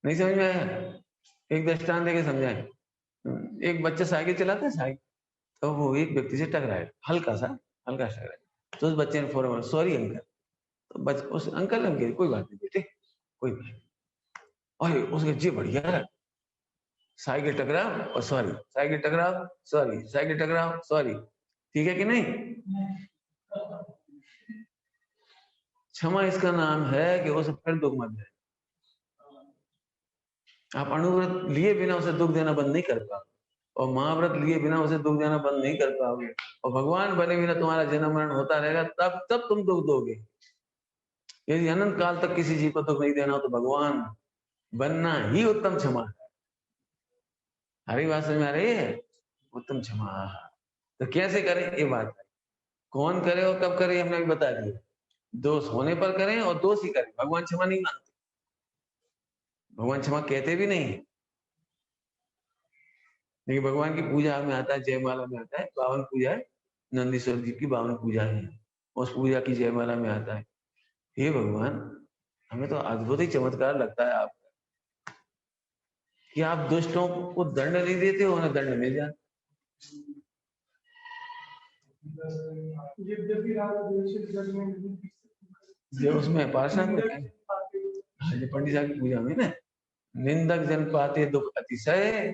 नहीं समझ में आया? एक दृष्टांत देके समझाए। एक बच्चा साइकिल चलाता है, साइकिल, तो वो एक व्यक्ति से टकराए, हल्का सा टकराए, तो उस बच्चे ने फौरन बोला सॉरी अंकल। तो उस अंकल ने कोई बात नहीं बेटे, कोई बात नहीं। और उसके जी बढ़िया, साइकिल टकराओ और सॉरी, साइकिल टकराओ सॉरी, साइकिल टकराओ सॉरी, ठीक है कि नहीं? क्षमा इसका नाम है कि उसे फिर दुख मत दे। आप अनुव्रत लिए बिना उसे दुख देना बंद नहीं कर पाओगे, और महाव्रत लिए बिना उसे दुख देना बंद नहीं कर पाओगे, और भगवान बने बिना तुम्हारा जन्म मरण होता रहेगा, तब तुम दुख दोगे। यदि अनंत काल तक किसी जीव को दुख नहीं देना हो तो भगवान बनना ही उत्तम क्षमा है। हरी बात समझ में आ रही है? उत्तम क्षमा। तो कैसे करें ये बात है, कौन करे और कब करे हमने भी बता दिया। दोष होने पर करें और दोष ही करें। भगवान क्षमा नहीं मानते, भगवान क्षमा कहते भी नहीं है। लेकिन भगवान की पूजा में आता है, जयमाला में आता है, बावन पूजा है, नंदीश्वर जी की बावन पूजा है, उस पूजा की जयमाला में आता है, हे भगवान हमें तो अद्भुत ही चमत्कार लगता है आपका कि आप दुष्टों को दंड नहीं देते हो, उन्हें दंड मिल जाता। जो उसमें पार्षद में पंडित साहब की पूजा में ना, निंदक जन पाते दुख अतिशय,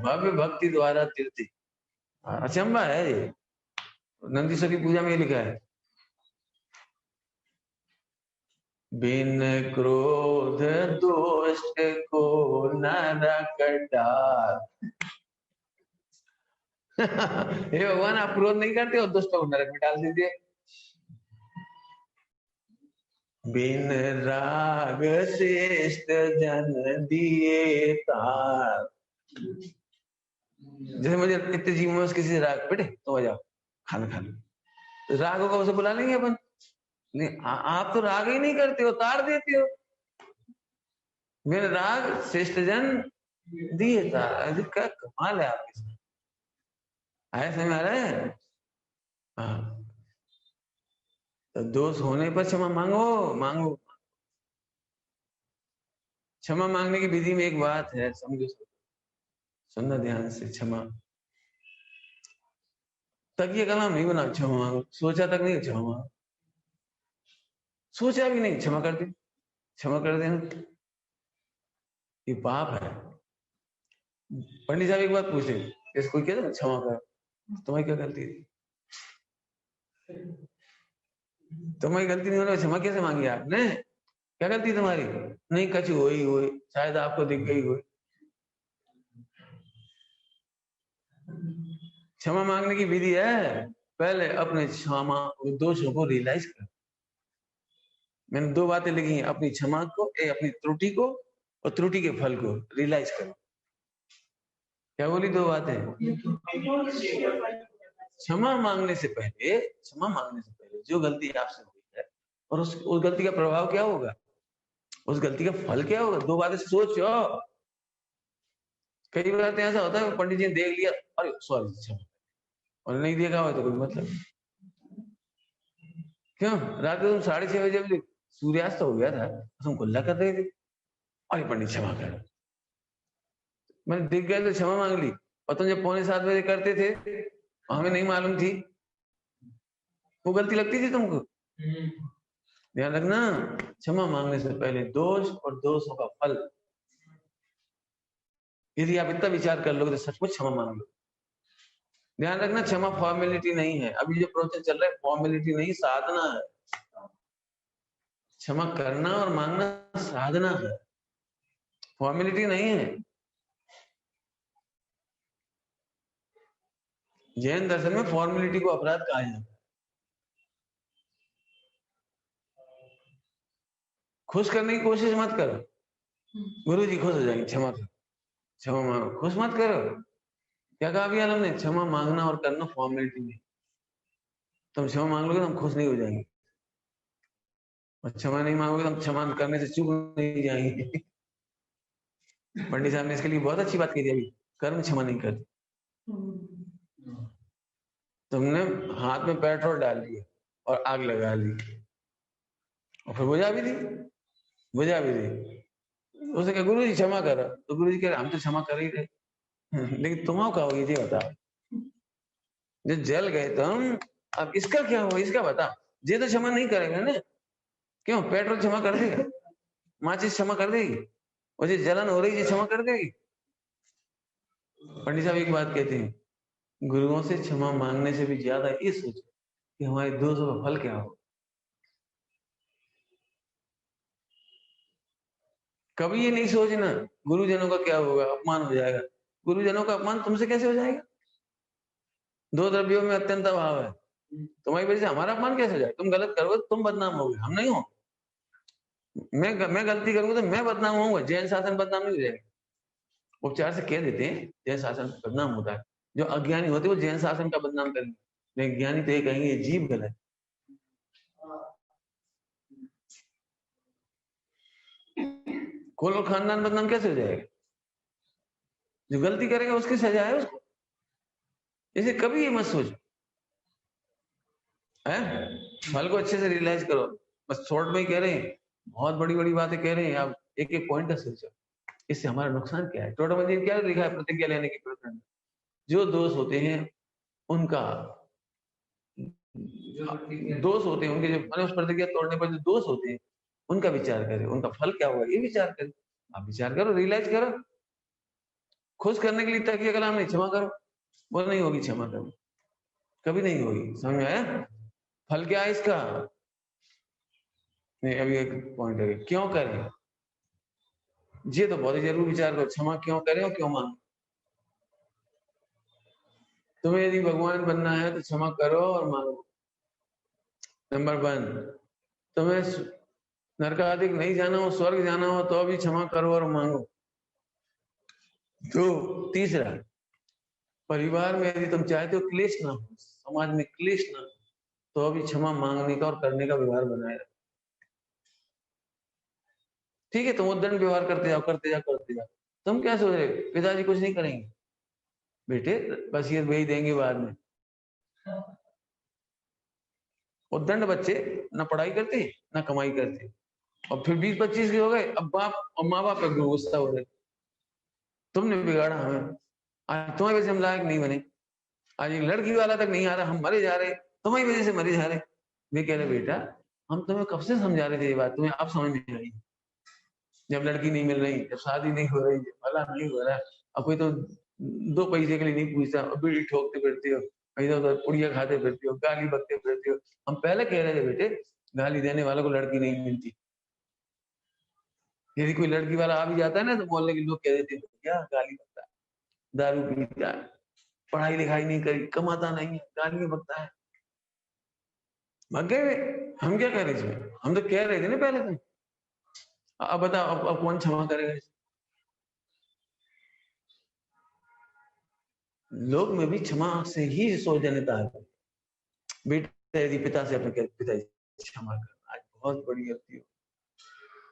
भव्य भक्ति द्वारा तीर्थी। अचंबा है ये, नंदीश्वर की पूजा में ये लिखा है, बिन क्रोध दुष्ट को नरक डाल। हे भगवान आप क्रोध नहीं करते हो, दुष्टों को नरक में डाल दीजिए। बिन राग श्रेष्ठ जन दिए तार। जैसे मुझे इतने जीवों में किसी से राग, बेटे तो आ जाओ खाना खा लो, राग को उसे बुला लेंगे अपन? नहीं, आप तो राग ही नहीं करते हो, तार देते हो। मेरे राग श्रेष्ठ जन दिए तार, क्या कमाल है आपके साथ। आया समझ आ रहा है? हाँ, तो दोष होने पर क्षमा मांगो। क्षमा मांगने की विधि में एक बात है, समझो, सुनना ध्यान से। क्षमा तकिए का नाम नहीं बना क्षमा मांगो, सोचा तक नहीं क्षमा मांगो, सोचा भी नहीं क्षमा कर दी, क्षमा कर देना ये पाप है। पंडित साहब एक बात पूछे, इसको क्या था क्षमा कर, तुम्हारी क्या गलती थी? तुम्हारी गलती नहीं होने क्षमा कैसे मांगी आपने? क्या गलती तुम्हारी? नहीं कछु हुई शायद आपको दिख गई हुई। क्षमा मांगने की विधि है, पहले अपने क्षमा दोषों को रियलाइज कर। मैंने दो बातें लिखी हैं, अपनी क्षमा को, अपनी त्रुटि को, और त्रुटि के फल को रियलाइज करो। क्या बोली दो बातें? क्षमा मांगने से पहले जो गलती आपसे हुई है और उस गलती का प्रभाव क्या होगा, उस गलती का फल क्या होगा, दो बातें सोचो। कई बार ऐसा होता है पंडित जी ने देख लिया, अरे सॉरी क्षमा, और नहीं देखा हो तो कोई मतलब। क्यों? रात को तुम 6:30 बजे सूर्यास्त हो गया था, तुम गुल्ला कर रहे थे, अरे पंडित क्षमा कर, मैंने दिख गया तो क्षमा मांग ली, और तुम जब 6:45 बजे करते थे हमें नहीं मालूम थी, वो गलती लगती थी तुमको। ध्यान रखना, क्षमा मांगने से पहले दोष और दोषों का फल, यदि आप इतना विचार कर लोगे तो सचमुच क्षमा मांग लो। ध्यान रखना, क्षमा फॉर्मेलिटी नहीं है, अभी जो प्रोसेस चल रहा है फॉर्मेलिटी नहीं, साधना है। क्षमा करना और मांगना साधना है, फॉर्मेलिटी नहीं है। जैन दर्शन में फॉर्मेलिटी को अपराध कहा जाता है। खुश करने की कोशिश मत करो, गुरु जी खुश हो जाएंगे, क्षमा करो, क्षमा मांगो, खुश मत करो। क्या कहा अभी हमने? क्षमा मांगना और करना फॉर्मेलिटी नहीं। तुम क्षमा मांग लोगे तो हम खुश नहीं हो जाएंगे, और क्षमा नहीं मांगोगे तो हम क्षमा करने से चूक नहीं जाएंगे। पंडित साहब ने इसके लिए बहुत अच्छी बात कही थी, अभी कर्म क्षमा नहीं करते। तुमने हाथ में पेट्रोल डाल दिया और आग लगा ली, और फिर बुझा भी दी। उसने कहा गुरु जी क्षमा करो, तो गुरु जी कह रहे हम तो क्षमा कर ही रहे, लेकिन तुम कहोगे ये बताओ, जो जल गए तुम, अब इसका क्या हुआ, इसका बता। ये तो क्षमा नहीं करेगा ना, क्यों? पेट्रोल क्षमा कर देगा, माचिस क्षमा कर देगी, और ये जलन हो रही है क्षमा कर देगी? पंडित साहब एक बात कहते हैं, गुरुओं से क्षमा मांगने से भी ज्यादा ये सोचो कि हमारे दोषों का फल क्या हो। कभी ये नहीं सोचना गुरुजनों का क्या होगा, अपमान हो जाएगा। गुरुजनों का अपमान तुमसे कैसे हो जाएगा? दो द्रव्यों में अत्यंत अभाव है, तुम्हारी वजह से हमारा अपमान कैसे हो जाए? तुम गलत करोगे तुम बदनाम होगे, हम नहीं हो। मैं गलती करूंगा तो मैं बदनाम होऊंगा, जैन शासन बदनाम नहीं हो जाएगा। उपचार से कह देते हैं जैन शासन बदनाम होता है, जो अज्ञानी होते हैं वो जैन शासन का बदनाम करेंगे, लेकिन ज्ञानी तो ये कहेंगे ये जीव गलत। कुल और खानदान बदनाम कैसे हो जाएगा? जो गलती करेगा उसकी सजा है उसको। इसे कभी ये मत सोचो, है फल को अच्छे से रियलाइज करो। बस शॉर्ट में ही कह रहे हैं, बहुत बड़ी बड़ी बातें कह रहे हैं, आप एक एक पॉइंट का सोचो, इससे हमारा नुकसान क्या है। टोटल मंदिर क्या लिखा है प्रतिज्ञा लेने की प्रकरण में? जो दोष होते हैं उनका दोष होते हैं उनके, जो मैंने उस प्रतिज्ञा तोड़ने पर जो दोष होते हैं उनका विचार करें, उनका फल क्या होगा ये विचार करें। आप विचार करो, रियलाइज करो। खुश करने के लिए तकिया कलाम नहीं, क्षमा करो, वो नहीं होगी क्षमा करो, कभी नहीं होगी। समझ में आया? फल क्या है इसका? नहीं, अभी एक पॉइंट है, क्यों करें? ये तो बहुत ही जरूर विचार करो, क्षमा क्यों करें और क्यों मांगे। तुम्हें यदि भगवान बनना है तो क्षमा करो और मांगो। नंबर 1, तुम्हें नरकाधिक नहीं जाना हो, स्वर्ग जाना हो तो भी क्षमा करो और मांगो। तो तीसरा, परिवार में यदि तुम चाहते हो क्लेश ना हो, समाज में क्लेश ना हो, तो अभी क्षमा मांगने का और करने का व्यवहार बनाए रखो। ठीक है, तुम उद्दंड व्यवहार करते जाओ करते जाओ करते जाओ। तुम क्या सोच रहे हो पिताजी कुछ नहीं करेंगे? बेटे बस ये भेज देंगे बाद में। उद्दंड बच्चे ना पढ़ाई करते ना कमाई करते, और फिर 20-25 के हो गए, अब बाप और माँ बाप पे गुस्सा हो रहे, तुमने बिगाड़ा हमें, आज तुम्हारी वजह से हम लायक नहीं बने, आज एक लड़की वाला तक नहीं आ रहा, हम मरे जा रहे, तुम्हारी वजह से मरे जा रहे। वे कह रहे बेटा हम तुम्हें कब से समझा रहे थे ये बात, तुम्हें अब समझ में आई, जब लड़की नहीं मिल रही, जब शादी नहीं हो रही, भला नहीं हो रहा, अब कोई तो 2 पैसे के लिए नहीं पूछता, बीड़ी ठोकते फिरते हो, इधर उधर पुड़िया खाते फिरते हो, गाली बकते फिरते हो। हम पहले कह रहे थे बेटे गाली देने वालों को लड़की नहीं मिलती। यदि कोई लड़की वाला आ भी जाता है ना तो मोहल्ले के लोग कह देते हैं क्या गाली बकता है, दारू पीता है, पढ़ाई लिखाई नहीं करी, कमाता नहीं है, गाली बकता है। भाग गए। हम क्या कह रहे थे? हम तो कह रहे थे ना पहले तो। अब बताओ अब कौन क्षमा करेगा? लोग में भी क्षमा से ही सौजन्यता है। बेटा यदि पिता से अपने पिताजी क्षमा कर, आज बहुत बड़ी गलती हो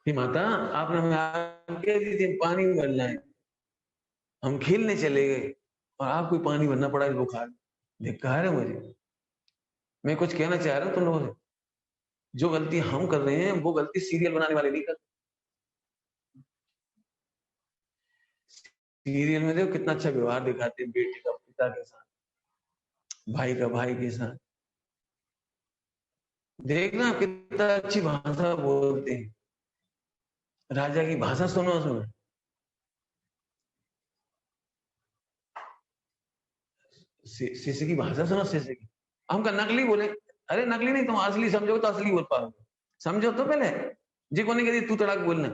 कि माता आपने हमें आज्ञा दी थी पानी भरना है, हम खेलने चले गए और आपको पानी भरना पड़ा है, बुखार धिक्कार है मुझे। मैं कुछ कहना चाह रहा हूँ तुम लोगों से, जो गलती हम कर रहे हैं वो गलती सीरियल बनाने वाले नहीं कर। सीरियल में देखो कितना अच्छा व्यवहार दिखाते हैं, बेटे का पिता के साथ, भाई का भाई के साथ। देखना कितना अच्छी भाषा बोलते हैं, राजा की भाषा सुनो उसमें। शिष्य की भाषा सुनो, शिष्य की। हम का नकली बोले, अरे नकली नहीं, तुम असली समझो तो असली बोल पाओगे, समझो तो पहले। जी को नहीं कहती तू तड़ाक बोलना,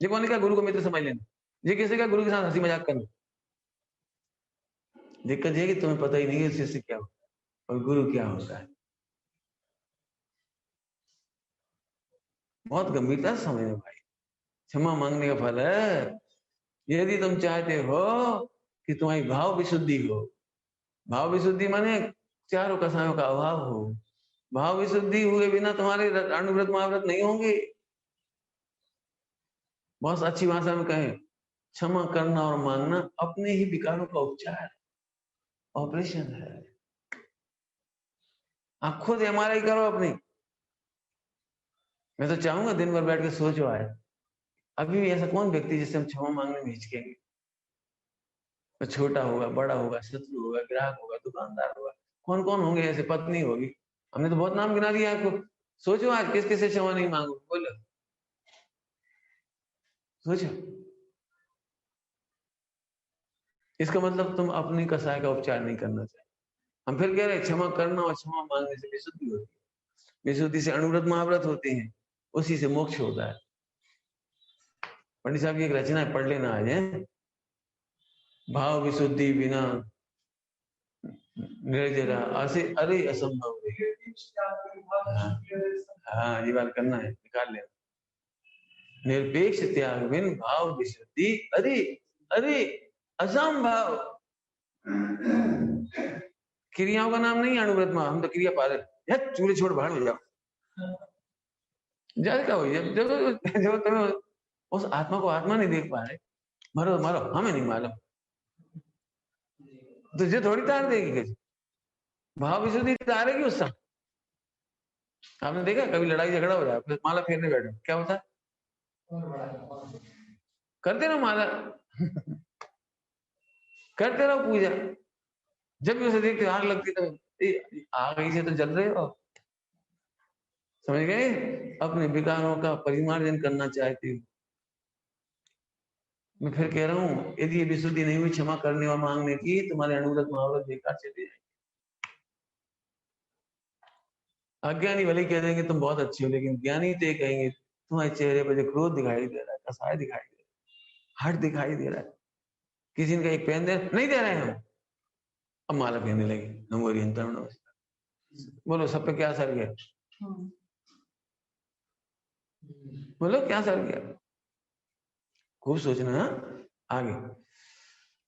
जी को नहीं कहा गुरु को मित्र समझ लेना, जी किसी का गुरु के साथ हंसी मजाक करना। दिक्कत ये कि तुम्हें पता ही नहीं है शिष्य क्या होता और गुरु क्या होता है। बहुत गंभीरता से समझना भाई, क्षमा मांगने का फल है। यदि तुम चाहते हो कि तुम्हारी भाव विशुद्धि हो, भाव विशुद्धि माने चारों कसायों का अभाव हो, भाव विशुद्धि हुए बिना तुम्हारे अनुव्रत महाव्रत नहीं होंगे। बहुत अच्छी भाषा में कहें, क्षमा करना और मांगना अपने ही विकारों का उपचार, ऑपरेशन है। आप खुद एमआरआई करो अपनी। मैं तो चाहूंगा दिन भर बैठ के सोचो आए, अभी भी ऐसा कौन व्यक्ति जिससे हम क्षमा मांगने में हिचकेंगे? तो छोटा होगा, बड़ा होगा, शत्रु होगा, ग्राहक होगा, दुकानदार होगा, कौन कौन होंगे ऐसे, पत्नी होगी, हमने तो बहुत नाम गिना दिया आपको। सोचो आज किस किस से क्षमा नहीं मांगो, बोलो सोचो। इसका मतलब तुम अपनी कसाय का उपचार नहीं करना चाहिए। हम फिर कह रहे क्षमा करना और क्षमा मांगने से विशुद्धि होती है, विशुद्धि से अनुव्रत महाव्रत होते हैं, उसी से मोक्ष होता है। पंडित साहब की एक रचना है, पढ़ लेना आज है, भाव विशुद्धि बिना निर्जरा असे अरे असंभव है। हाँ ये बात करना है, निकाल लेना। निरपेक्ष त्याग बिन भाव विशुद्धि अरे अरे असंभव। क्रियाओं का नाम नहीं अनुव्रत में, हम तो क्रिया पालन है, चूल्हे छोड़ बाहर हो जाओ। जब जब तुम्हें उस आत्मा को आत्मा नहीं देख पा रहे, मारो मारो हमें नहीं मालूम, तुझे थोड़ी तार देगी कैसे, भाव विशुद्धि तारेगी उस समय। आपने देखा कभी लड़ाई झगड़ा हो जाए, फिर माला फेरने बैठो, क्या होता है, करते रहो माला करते रहो पूजा, जब भी उसे देखते आग लगती तो आग ही से तो जल रहे हो, समझ गए। अपने विकारों का परिमार्जन करना चाहती हूँ। मैं फिर कह रहा हूँ, यदि ये विशुद्धि नहीं हुई क्षमा करने और मांगने की, तुम्हारे अनुव्रत महाव्रत बेकार चले जाएंगे। अज्ञानी भले कह देंगे तुम बहुत अच्छे हो, लेकिन ज्ञानी तो कहेंगे तुम्हारे चेहरे पर जो क्रोध दिखाई दे रहा है, कसाय दिखाई दे रहा है, हट दिखाई दे रहा है, किसी ने का एक पेन दे नहीं दे रहे हैं हम, अब माला पहनने लगे, बोलो सब पे क्या असर गया, बोलो क्या असर गया, खूब सोचना। आगे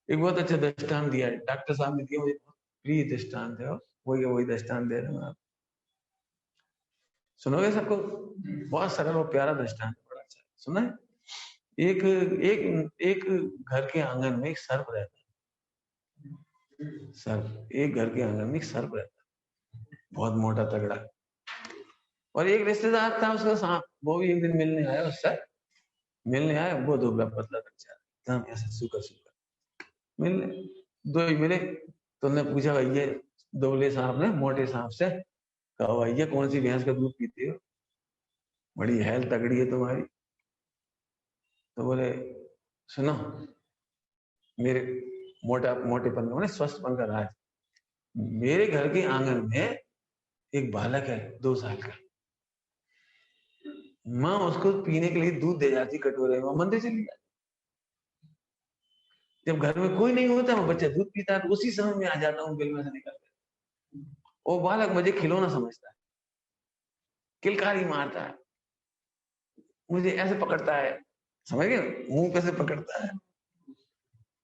एक बहुत अच्छा दृष्टांत दिया है डॉक्टर साहब ने दिया, मुझे बहुत प्रिय दृष्टांत है, वही दृष्टांत दे रहे हैं आप, सुनोगे सबको, बहुत सरल और प्यारा दृष्टांत, बड़ा अच्छा सुना है। एक एक एक घर के आंगन में एक सर्प रहता है, सर्प, एक घर के आंगन में एक सर्प रहता है, बहुत मोटा तगड़ा, और एक रिश्तेदार था उसका सांप, वो भी एक दिन मिलने आया, उससे मिलने आया, वो दुबला पतला बच्चा एकदम ऐसा सूखा सूखा, मिलने दो ही मिले, तो उन्होंने पूछा भैया, दुबले सांप ने मोटे सांप से कहा, भैया कौन सी भैंस का दूध पीते हो, बड़ी हेल्थ तगड़ी है तुम्हारी। तो बोले सुनो, मेरे मोटेपन में स्वस्थपन का राज, मेरे घर के आंगन में एक बालक है 2 साल का, माँ उसको पीने के लिए दूध दे जाती कटोरे में, मंदिर चली जाती, जब घर में कोई नहीं होता वो बच्चा दूध पीता है, तो उसी समय में आ जाता हूँ बिल में से निकल कर, वो बालक मुझे खिलौना समझता है, किलकारी मारता है, मुझे ऐसे पकड़ता है, समझ गए, मुंह पे से पकड़ता है,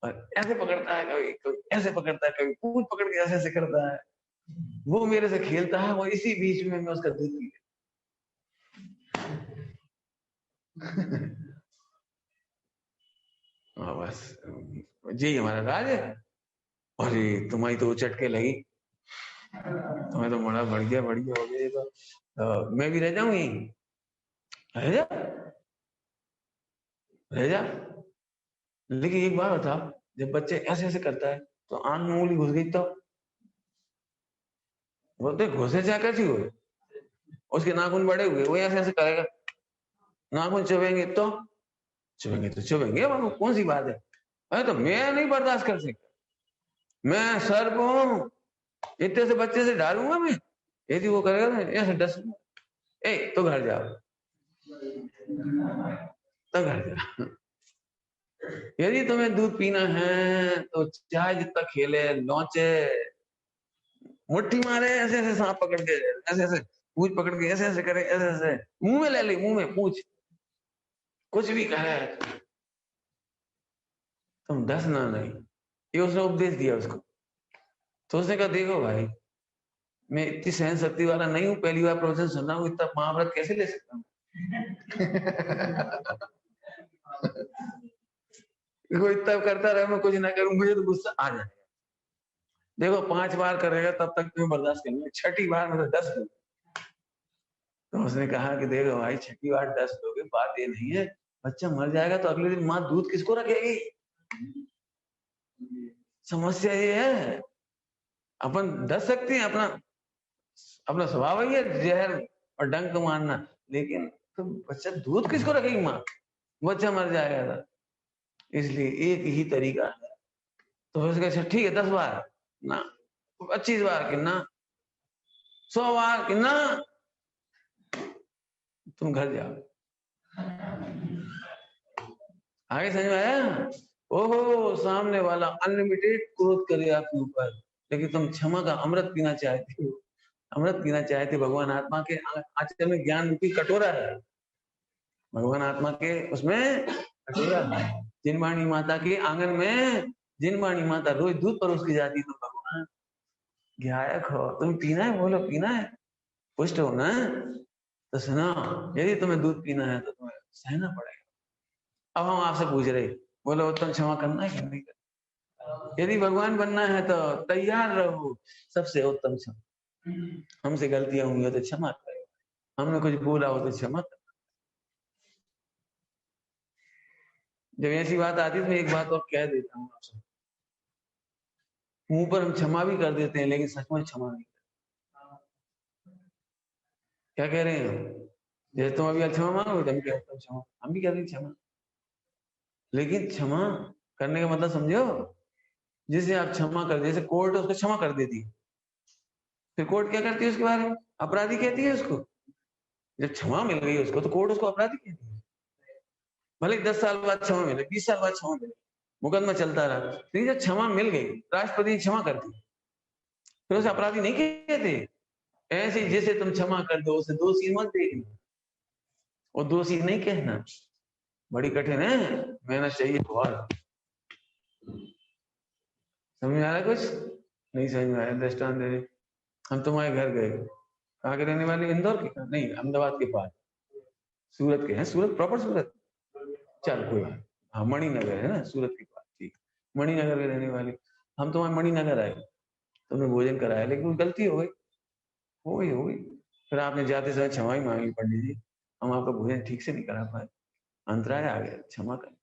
और ऐसे पकड़ता है, कभी ऐसे पकड़ता है, कभी पूंछ पकड़ के ऐसे ऐसे करता है, वो मेरे से खेलता है, वो इसी बीच में मैं उसका दूध पी बस जी हमारा राज है। अरे तुम्हारी तो चटके लगी, तुम्हें तो बड़ा बढ़िया बढ़िया हो गया, तो मैं भी रह जाऊंगी, रह जा रह जा, लेकिन एक बार बता, जब बच्चे ऐसे ऐसे करता है तो आंख में उंगली घुस गई तो बोलते घुसे जा कैसी हुए, उसके नाखून बड़े हुए, वो ऐसे ऐसे करेगा, नाखून चुभेंगे तो चुभेंगे, कौन सी बात है, अरे तो मैं नहीं बर्दाश्त कर सकता, मैं सर्प हूं, इतने से बच्चे से डालूंगा मैं, यदि वो करेगा ना ऐसे डस, ए तो घर जाओ, तो घर जाओ, यदि तुम्हें दूध पीना है तो चाहे जितना खेले नोचे, मुट्ठी मारे, ऐसे ऐसे सांप पकड़ के, ऐसे ऐसे पूंछ पकड़ के, ऐसे ऐसे करे, ऐसे ऐसे मुंह में ले ले, मुंह में पूंछ, कुछ भी कहे तुम डसना नहीं, ये उसने उपदेश दिया उसको। तो उसने कहा देखो भाई, मैं इतनी सहन शक्ति वाला नहीं हूं, पहली बार प्रवचन सुन रहा हूं, इतना महाव्रत कैसे ले सकता हूँ देखो इतना करता रहे, मैं कुछ ना करूं, मुझे तो गुस्सा आ जाएगा, देखो 5 बार करेगा तब तक तुम्हें बर्दाश्त करूंगा, 6ठी बार में तो 10 दूंगा। तो उसने कहा कि देखो भाई 6ठी बार 10 लोगे, बात ये नहीं है, बच्चा मर जाएगा तो अगले दिन माँ दूध किसको रखेगी, समस्या ये है। अपन डस सकते हैं, अपना अपना स्वभाव ही है जहर और डंक मारना, लेकिन तो बच्चा दूध किसको रखेगी माँ, बच्चा मर जाएगा था। इसलिए एक ही तरीका है। तो उसका अच्छा ठीक है 10 बार ना, 25 बार कि ना, 100 बार कि ना, तुम घर जाओ। आगे समझ में आया? ओहो, सामने वाला अनलिमिटेड क्रोध करे आपके ऊपर, लेकिन तुम क्षमा का अमृत पीना चाहते हो, अमृत पीना चाहते। भगवान आत्मा के आचरण में ज्ञान रूपी कटोरा है, भगवान आत्मा के उसमें कटोरा है। जिनवाणी माता के आंगन में जिनवाणी माता रोज दूध परोस की जाती, तो भगवान गायक हो, तुम पीना है, बोलो पीना है, पुष्ट हो ना, तो सुनो, यदि तुम्हें दूध पीना है तो तुम्हें सहना पड़ेगा। अब हम आपसे पूछ रहे, बोलो उत्तम क्षमा करना है कि नहीं करना? यदि भगवान बनना है तो तैयार रहो, सबसे उत्तम क्षमा। हमसे गलतियां हुई हो तो क्षमा करो, हमने कुछ बोला हो तो क्षमा करो। जब ऐसी बात आती है तो मैं एक बात और कह देता हूँ आपसे, मुंह पर हम क्षमा भी कर देते हैं, लेकिन सच में क्षमा नहीं करते। क्या कह रहे हैं? जैसे तुम अभी क्षमा मांगो, हम कहते हैं क्षमा, हम भी कहते हैं क्षमा, लेकिन क्षमा करने का मतलब समझो, जिसे आप क्षमा कर, जैसे कोर्ट उसको क्षमा कर देती है, फिर कोर्ट क्या करती है उसके बारे में? अपराधी कहती है उसको। जब क्षमा मिल गई उसको तो कोर्ट उसको अपराधी कहती है। भले 10 साल बाद क्षमा मिले, 20 साल बाद क्षमा मिले, मुकदमा चलता रहा, लेकिन जब क्षमा मिल गई, राष्ट्रपति क्षमा कर दी, फिर उसे अपराधी नहीं कहते। ऐसे जैसे तुम क्षमा कर दो, उसे दोषी मत देखना, वो दोषी नहीं कहना, बड़ी कठिन है, मेहनत चाहिए बहुत। समझ में आ रहा है? कुछ नहीं समझ में आया? दृष्टांत दे रहे, हम तुम्हारे घर गए, कहाँ के रहने वाले? इंदौर के? नहीं, अहमदाबाद के पास, सूरत के हैं, सूरत प्रॉपर सूरत, चल कोई बात, हाँ मणिनगर है ना सूरत के पास, ठीक, मणिनगर के रहने वाले। हम तुम्हारे मणिनगर आए, तुमने भोजन कराया, लेकिन गलती हो गई, हो गई, फिर आपने जाते समय क्षमा ही मांगी, पंडित जी हम आपका भोजन ठीक से नहीं करा पाए, अंतराय आ गया, क्षमा कर।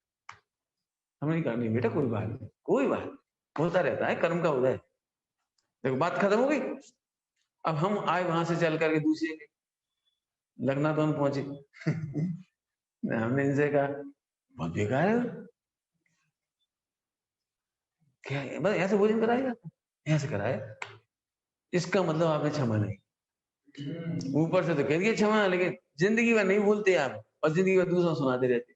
हमने कहा नहीं बेटा कोई बात नहीं, कोई बात, होता रहता है, कर्म का उदय। देखो बात खत्म हो गई। अब हम आए वहां से चल करके दूसरे लखनऊ तो हम पहुंचे हमने इनसे कहा बहुत बेकार है, क्या है? बस ऐसे भोजन कराएगा, ऐसे कराया, इसका मतलब आपने क्षमा नहीं। ऊपर से तो कह दिया क्षमा, लेकिन जिंदगी में नहीं भूलते आप, और जिंदगी में दूसरों सुनाते रहते,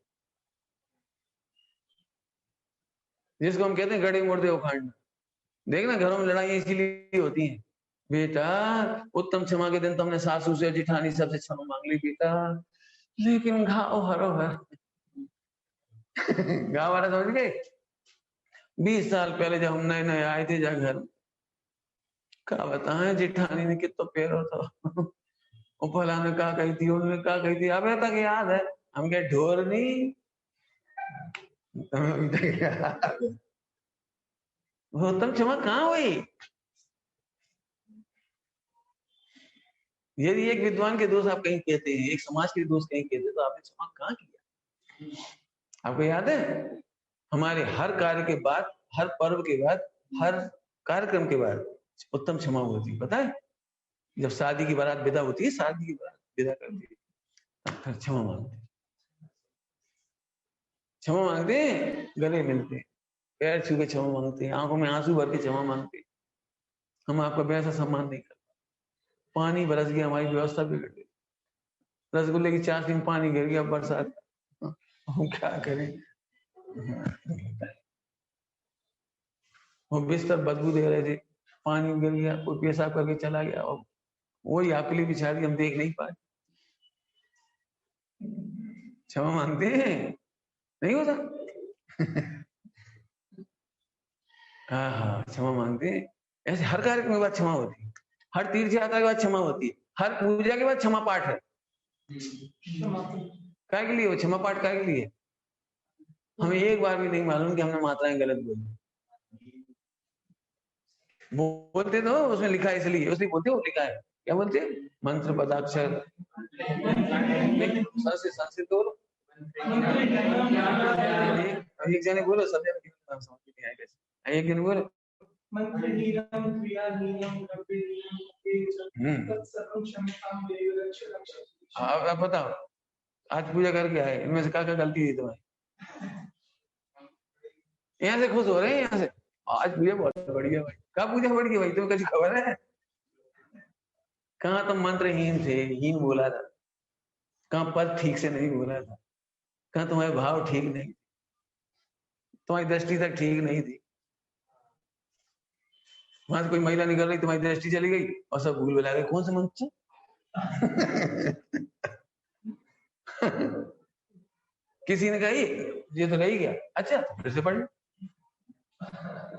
जिसको हम कहते हैं गड़े मुर्दे उखाड़ना। देखना घरों में लड़ाई इसीलिए होती है, बेटा उत्तम क्षमा के दिन तुमने सासू से जिठानी सबसे क्षमा मांग ली बेटा, लेकिन घाव हरो है घाव हरा समझ गए? 20 साल पहले जब हम नए नए आए थे जा घर, क्या बताएं जिठानी ने कितना पैरों था फला ने कहा कही थी, उन्होंने कहा कही थी, अब तक याद है। हम क्या ढोर नहीं, तुम्हें तक याद, वो उत्तम क्षमा कहाँ हुई? यदि एक विद्वान के दोष आप कहीं कहते हैं, एक समाज के दोष कहीं कहते हैं, तो आपने क्षमा कहाँ किया? आपको याद है? हमारे हर कार्य के बाद, हर पर्व के बाद, हर कार्यक्रम के बाद उत्तम क्षमा होती है, पता है? जब शादी की बारात विदा होती है, शादी की बारात विदा करती है, तब क्षमा मांगते, क्षमा मांगते, गले मिलते, पैर छू के क्षमा मांगते, आंखों में आंसू भर के क्षमा मांगते, हम आपका वैसा सम्मान नहीं करते। पानी बरस गया, हमारी व्यवस्था बिगड़ गई, रसगुल्ले की चाशनी में पानी गिर गया बरसात, हम क्या करें? वो बिस्तर बदबू दे रहे थे, पानी गिर गया, कोई पेशाब करके चला गया, और वही आपके लिए बिछा दी, हम देख नहीं पाए। क्षमा मांगते हैं, नहीं होता? हाँ हाँ, क्षमा मांगते हैं। ऐसे हर कार्यक्रम के बाद क्षमा होती है, हर तीर्थ यात्रा के बाद क्षमा होती है, हर पूजा के बाद क्षमा पाठ है। काय के लिए वो क्षमा पाठ? काय के लिए? हमें एक बार भी नहीं मालूम कि हमने मात्राएं गलत बोली, बोलते तो उसमें लिखा है इसलिए, उसने बोलते वो लिखा है, क्या बोलते? मंत्र पदाक्षर संस्कृत बोलो, एक जने बोलो, सब जने समझ नहीं आएगा, एक जने बोलो मंत्रहीनम क्रियाहीनम द्रव्यहीनम तत्सर्वं क्षम्यतां देव रक्ष रक्ष। आप बताओ आज पूजा करके आए, इनमें से क्या क्या गलती हुई तुम्हारी? यहाँ से खुश हो रहे हैं, यहाँ से आज पूजा बहुत बढ़िया भाई। क्या पूजा बढ़िया भाई, तुम्हें कुछ खबर है? कहाँ तुम मंत्रहीन थे, हीन बोला था, कहाँ पद ठीक से नहीं बोला था, कहाँ तुम्हारे भाव ठीक नहीं, तुम्हारी दृष्टि तक ठीक नहीं थी। वहां से कोई महिला निकल रही, तुम्हारी दृष्टि चली गई और सब भूल भुला गए, कौन से मंत्र? किसी ने कही ये तो रही गया, अच्छा फिर से पढ़,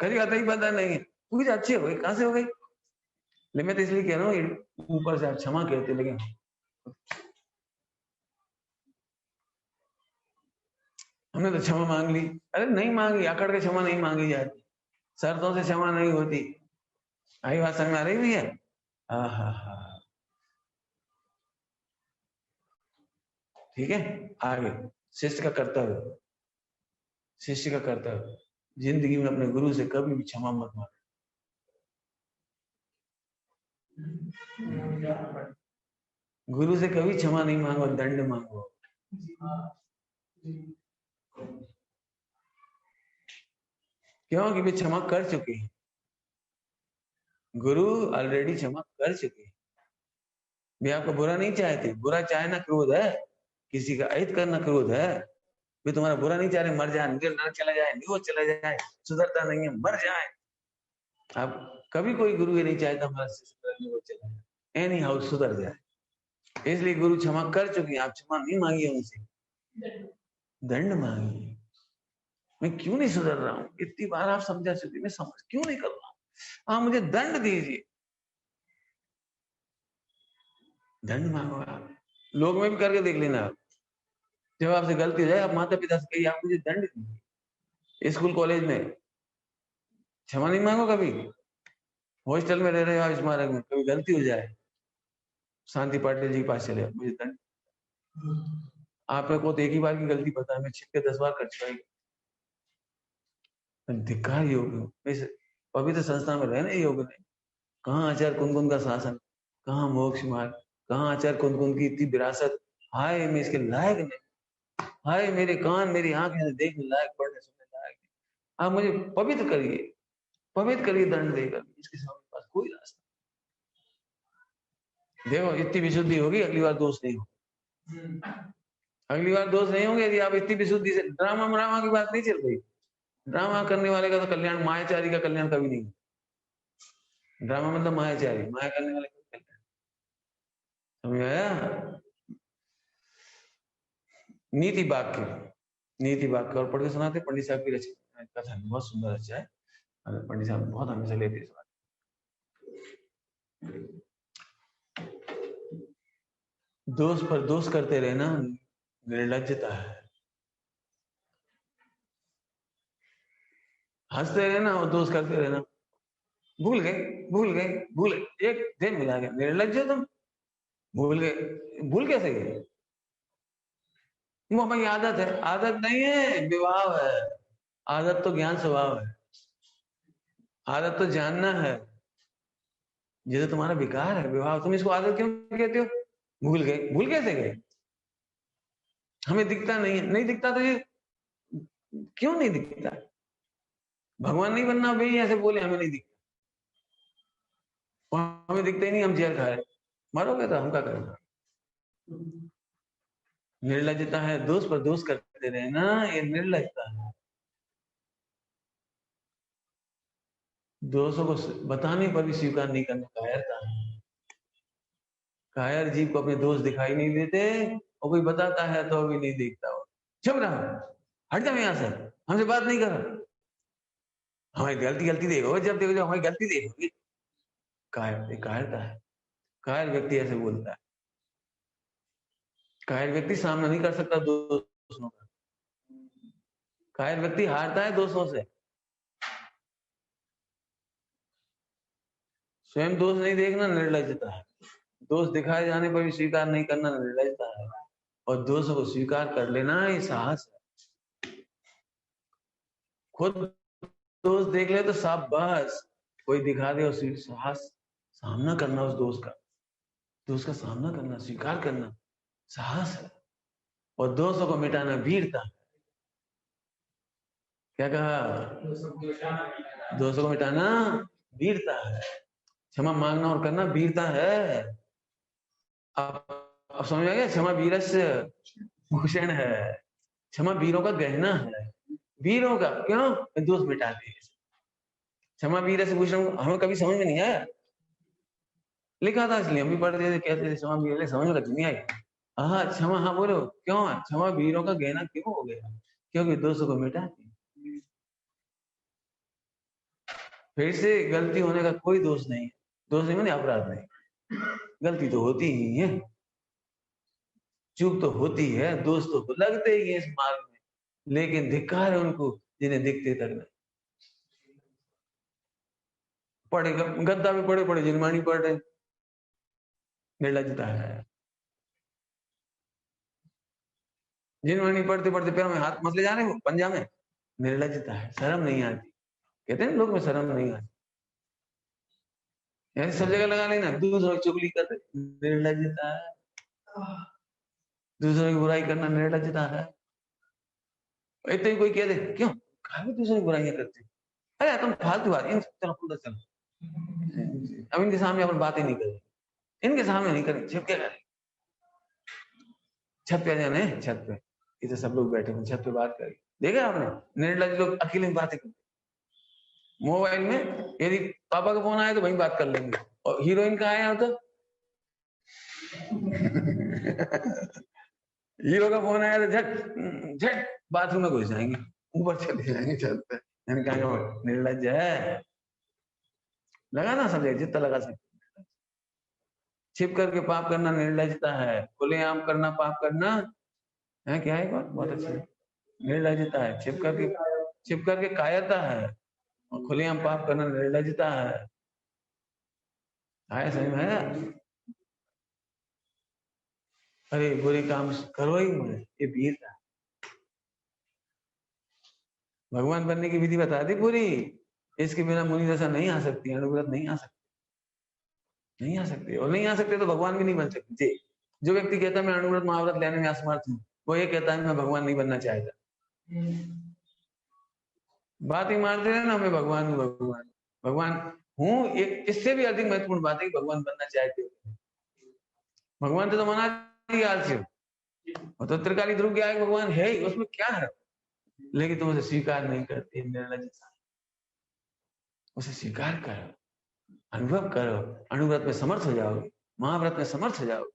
कभी आता ही पता नहीं है। पूजा अच्छी हो गई, कहां से हो गई? मैं तो इसलिए कह रहा हूँ ऊपर से आप क्षमा कहते, लेकिन हमने तो क्षमा मांग ली। अरे नहीं मांगी, आकड़ के क्षमा नहीं मांगी जाती, शर्तों से क्षमा नहीं होती। आई बात समझ आ रही भैया? हाँ, ठीक है। आगे शिष्य का कर्तव्य, शिष्य का कर्तव्य जिंदगी में अपने गुरु से कभी भी क्षमा मत मांगो। गुरु से कभी क्षमा नहीं मांगो, दंड मांगो। क्यों? वे क्षमा कर चुके हैं, गुरु ऑलरेडी क्षमा कर चुके हैं। वे आपका बुरा नहीं चाहते, बुरा चाहना क्रोध है, किसी का अहित करना क्रोध है। वे तुम्हारा बुरा नहीं चाह रहे, मर जाए, नरक चला जाए, निवोच चला जाए, सुधरता नहीं है, मर जाए। अब कभी कोई गुरु ये नहीं चाहता हमारा शिष्य निवोच चला जाए, एनी हाउ सुधर जाए। इसलिए गुरु क्षमा कर चुके हैं, आप क्षमा नहीं मांगिए उनसे, दंड मांगिए। मैं क्यों नहीं सुधर रहा हूँ, इतनी बार आप समझा चुके, मैं समझ क्यों नहीं कर रहा हूँ, आप मुझे दंड दीजिए। दंड मांगो आप, लोग में भी करके देख लेना। आप जब आपसे गलती हो जाए, आप माता पिता से कहिए आप मुझे दंड दीजिए। स्कूल कॉलेज में क्षमा नहीं मांगो कभी, हॉस्टल में रह रहे हो स्मारक में, कभी गलती हो जाए, शांति पाटिल जी के पास चले, मुझे दंड। आप को तो एक ही बार की गलती पता है, मैं छिप के 10 बार कर चुका। धिक्कार योग, पवित्र संस्था में रहे ना योग ने, कहाँ आचार्य कुंदकुंद का शासन, कहाँ मोक्ष मार्ग, कहाँ आचार्य कुंदकुंद की इतनी विरासत। हाय मैं इसके लायक नहीं, हाय मेरे कान मेरी आंखें देखने लायक, पढ़ने सुनने लायक नहीं। आप मुझे पवित्र करिए, पवित्र करिए दंड देकर, इसके सामने पास कोई रास्ता। देखो इतनी विशुद्धि होगी, अगली बार दोष नहीं होगा, अगली बार दोष नहीं होंगे यदि आप इतनी विशुद्धि से। ड्रामा की बात नहीं चल रही, ड्रामा करने वाले का तो कल्याण, मायाचारी का कल्याण कभी नहीं। ड्रामा मतलब मायाचारी, माया करने वाले का कल्याण, समझ आया? नीति वाक्य, नीति वाक्य और पढ़ के सुनाते पंडित साहब की रचना, कथा बहुत सुंदर रचा है, पंडित साहब बहुत हमेशा लेते इस बात। दोष पर दोष करते रहना निर्लज्जता है, हंसते रहना और दोष करते रहना। भूल गए, एक दिन मिला गया, निर्लज्ज हो तुम, भूल गए। भूल कैसे गए? वो हमारी आदत है, आदत नहीं है, विभाव है। आदत तो ज्ञान स्वभाव है, आदत तो जानना है, ये तो तुम्हारा विकार है, विभाव। तुम इसको आदत क्यों कहते हो? भूल गए, भूल कैसे गए? हमें दिखता नहीं है, नहीं दिखता तो ये क्यों नहीं दिखता? भगवान नहीं बनना भाई, ऐसे बोले हमें नहीं दिखता, हमें दिखता ही नहीं, हम जहर खा रहे, मरोगे तो हम क्या करेंगे? निर्लज्जता है, दोष पर दोष करते रहना, ये निर्लज्जता है। दोषों को बताने पर भी स्वीकार नहीं करना कायरता है। कायर जीव को अपने दोष दिखाई नहीं देते, और कोई बताता है तो भी नहीं देखता हो, चुप रहा, हट जाओ यहाँ से, हमसे बात नहीं कर। हमारी गलती देखो, जब देखो हमारी गलती देखोगे। कायरता है, कायर व्यक्ति ऐसे बोलता है। कायर व्यक्ति सामना नहीं कर सकता दोषों का, कायर व्यक्ति हारता है दोषों से। स्वयं दोष नहीं देखना निर्लज्जता है, दोष दिखाए जाने पर भी स्वीकार नहीं करना निर्लज्जता है, और दोषों को स्वीकार कर लेना ये साहस है। खुद दोष देख ले तो शाबाश, कोई दिखा दे और साहस, सामना करना उस दोस्त का सामना करना, स्वीकार करना साहस है। और दोषों को मिटाना वीरता। क्या कहा? दोषों को मिटाना वीरता है। क्षमा मांगना और करना वीरता है। अब समझ आ गया? क्षमा वीरस्य भूषण है। क्षमा वीरों का गहना है। वीरों का क्यों? दोष मिटाते हैं। क्षमा वीरस्य भूषण हमें कभी समझ में नहीं आया, लिखा था इसलिए हम भी पढ़ते थे, कहते थे क्षमा वीर, समझ में नहीं आई। हाँ क्षमा, हाँ बोलो क्यों है? क्षमा वीरों का गहना क्यों हो गया? क्योंकि दोषों को मिटाती। फिर से गलती होने का कोई दोष नहीं है। दोष नहीं माने अपराध नहीं, गलती तो होती ही है, चूक तो होती है, दोष तो लगते ही है इस मार्ग में, लेकिन धिक्कार है उनको जिन्हें दिखते तक नहीं। पढ़े गद्दा भी पढ़े पढ़े जिनमानी पढ़ रहे, निर्लजता है। जिनमानी पढ़ते पढ़ते पैरों में हाथ मसले जा रहे हो, पंजा में, निर्लजता है। शर्म नहीं आती, कहते हैं लोग में शर्म नहीं आती, यानी सब जगह लगा लेना, दूसरों की चुगली करते, निर्लजता है। दूसरों की बुराई करना निर्लजता है। इतने कोई कह दे क्यों काहे दूसरों की बुराइयां करते, अरे तुम फालतू बात, चलो खुद चलो, अब इनके सामने अपन बातें नहीं करें, इनके सामने नहीं करें, छिप के करें। छत पे जाने, छत पे इधर सब लोग बैठे हैं, छत पे बात करें। देखा आपने निर्लज लोग अकेले बातें करते, मोबाइल में यदि पापा का फोन आया तो वहीं बात कर लेंगे, और हीरोइन का आया तो हीरो का फोन आया तो झट झट बाथरूम में घुस जाएंगे, ऊपर चले जाएंगे छत पे। मैंने कहा निर्लज है, लगाना सब जगह जितना लगा सकते। छिप करके पाप करना निर्लजता है, खुलेआम करना पाप करना है क्या है? बहुत अच्छा है, निर्लजता है। छिप करके कायरता है, और खुलेआम पाप करना निर्लजता है। आया समझ में आया? अरे बुरे काम करो ही मत, ये वीरता। भगवान बनने की विधि बता दी पूरी, इसके बिना मुनि दशा नहीं आ सकती, अनुव्रत नहीं आ सकती, नहीं आ सकते, और नहीं आ सकते तो भगवान भी नहीं बन सकते। जो व्यक्ति कहता है मैं अनुव्रत महाव्रत लेने में असमर्थ हूँ, वो ये कहता है मैं भगवान नहीं बनना चाहता। बात ही मारते रहे ना, मैं भगवान हूँ, भगवान भगवान हूँ, एक इससे भी अधिक महत्वपूर्ण बात है कि भगवान बनना चाहते हो। भगवान तो मना दिया आलसी, और तो त्रिकाली ध्रुव क्या है, भगवान है ही, उसमें क्या है, लेकिन तुम उसे स्वीकार नहीं करते, निर्लजता। उसे स्वीकार करो, अनुभव करो, अनुव्रत में समर्थ हो जाओगे, महाव्रत में समर्थ हो जाओगे।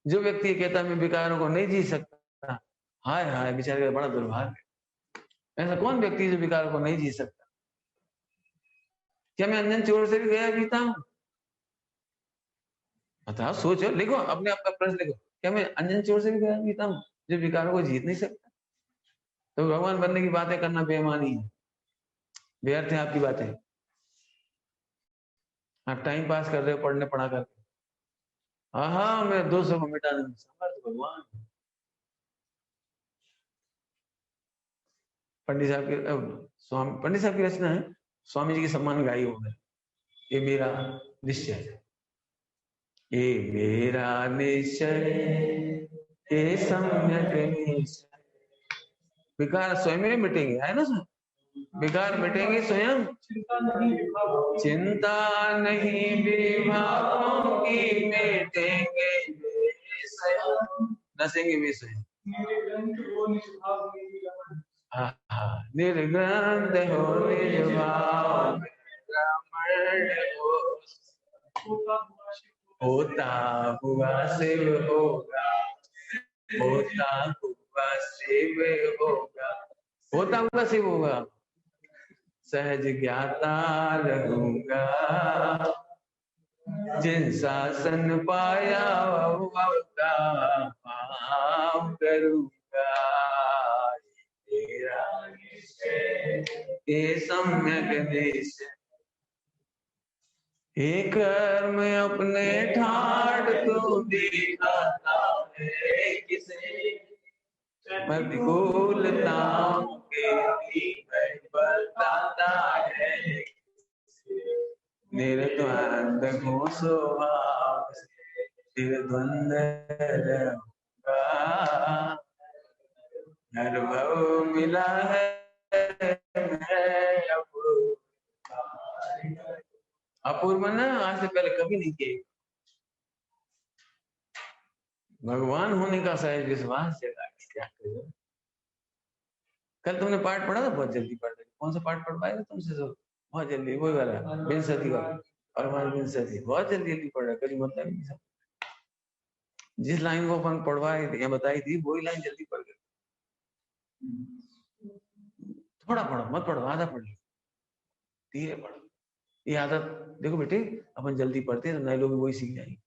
जो व्यक्ति कहता है मैं विकारों को नहीं जी सकता, हाय हाय बेचारे का बड़ा दुर्भाग्य। ऐसा कौन व्यक्ति जो विकारों को नहीं जी सकता? क्या मैं अंजन चोर से भी गया पीता हूँ? बताओ, सोचो, लिखो, अपने आप का प्रश्न लिखो, क्या मैं अंजन चोर से भी गया पीता हूँ जो विकारों को जीत नहीं सकता? तो भगवान बनने की बातें करना बेईमानी है, व्यर्थ है आपकी बातें। आप टाइम पास कर रहे हो पढ़ने पढ़ा करके। हाँ मैं 200 को मिटा दूंगा, समर्थ भगवान। पंडित साहब की पंडित साहब की रचना है, स्वामी जी के सम्मान में गाई हो, ये मेरा निश्चय है, ये मेरा निश्चय, ये सम्यक निश्चय। विकार स्वयं मिटेंगे, है ना सर? विकार मिटेंगे स्वयं, चिंता नहीं विभागों की मिटेंगे स्वयं, नसेंगे भी स्वयं। निर्ग्रंथ हो निर्भाव, होता हुआ शिव होगा, होता हुआ शिव होगा, होता हुआ शिव होगा, सहज ज्ञाता रहूंगा, जिन शासन पाया होगा पाप करूंगा, तेरा निश्चय ये सम्यक निश्चय। हे कर्म अपने ठाट तो दिखाता है किसे, प्रतिकूलताओं के भी बताता है, निर्द्वंद घोषो भाव से निर्द्वंद रहूंगा। अनुभव मिला है अपूर्व ना, आज से पहले कभी नहीं किए। भगवान होने का शायद विश्वास जगा, क्या करें। कल तुमने पाठ पढ़ा था, बहुत जल्दी पढ़ रहे। कौन सा पाठ पढ़ पाए थे तुमसे सब? बहुत जल्दी, वही वाला विंशति का, परमार विंशति, बहुत जल्दी जल्दी पढ़ रहा। कभी मतलब नहीं सब, जिस लाइन को अपन पढ़वाए थे या बताई थी वही लाइन जल्दी पढ़ गए। थोड़ा पढ़ो, मत पढ़ो, आधा पढ़ लो, धीरे पढ़ो। ये आदत देखो बेटे, अपन जल्दी पढ़ते हैं तो नए लोग भी वही सीख जाएंगे,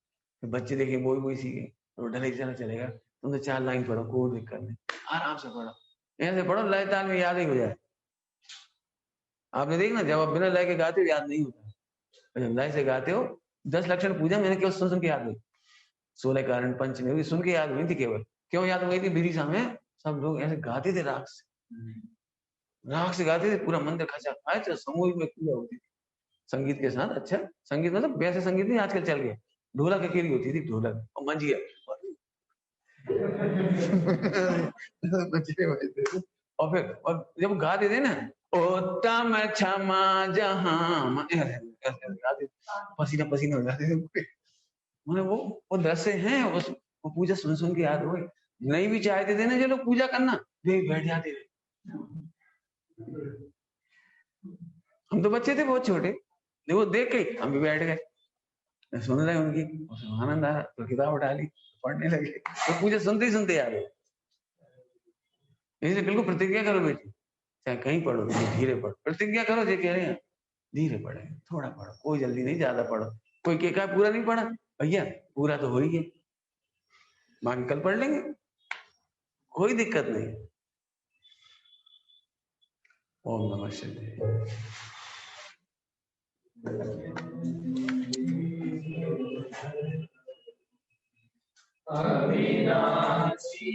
बच्चे देखें वही सीखे तो ढले चला चलेगा। तुम तो 4 लाइन पढ़ो, कोई दिक्कत नहीं, आराम से पढ़ो, ऐसे पढ़ो लय ताल में याद ही हो जाए। आपने देखना, जब आप बिना लय के गाते हो याद नहीं होता, जब लय से गाते हो 10 लक्षण पूजा मैंने केवल सुन के याद हुई, 16 कारण पंचमी सुन के याद हुई थी केवल। क्यों याद हुई थी? विदिशा में सब लोग ऐसे गाते थे, राग से गाते थे, पूरा मंदिर खचा खाए, समूह में पूजा होती थी संगीत के साथ। अच्छा संगीत मतलब वैसे संगीत नहीं, आजकल चल गया, ढोलक अकेली होती थी, ढोलक और मंजिया और फिर और जब गाते थे ना, ओता मैं क्षमा जहां, पसीना पसीना हो जाते थे। मैंने वो दृश्य हैं, वो पूजा सुन के याद हो गई। नहीं भी चाहते थे ना जो लोग पूजा करना, वे बैठ जाते थे। हम तो बच्चे थे बहुत छोटे, वो देख के हम भी बैठ गए, सुन रहे उनकी, आनंद आया तो किताब उठा ली, पढ़ने लगे। तो पूजा सुनते ही सुनते याद है। इसलिए बिल्कुल प्रतिज्ञा करो बेटी, चाहे कहीं पढ़ो, धीरे पढ़ो, प्रतिज्ञा करो। जो कह रहे हैं धीरे पढ़े, थोड़ा पढ़ो, कोई जल्दी नहीं, ज्यादा पढ़ो। कोई क्या पूरा नहीं पढ़ा भैया, पूरा तो हो ही है, बाकी कल पढ़ लेंगे, कोई दिक्कत नहीं। ओम नमः शिवाय। अविनाशी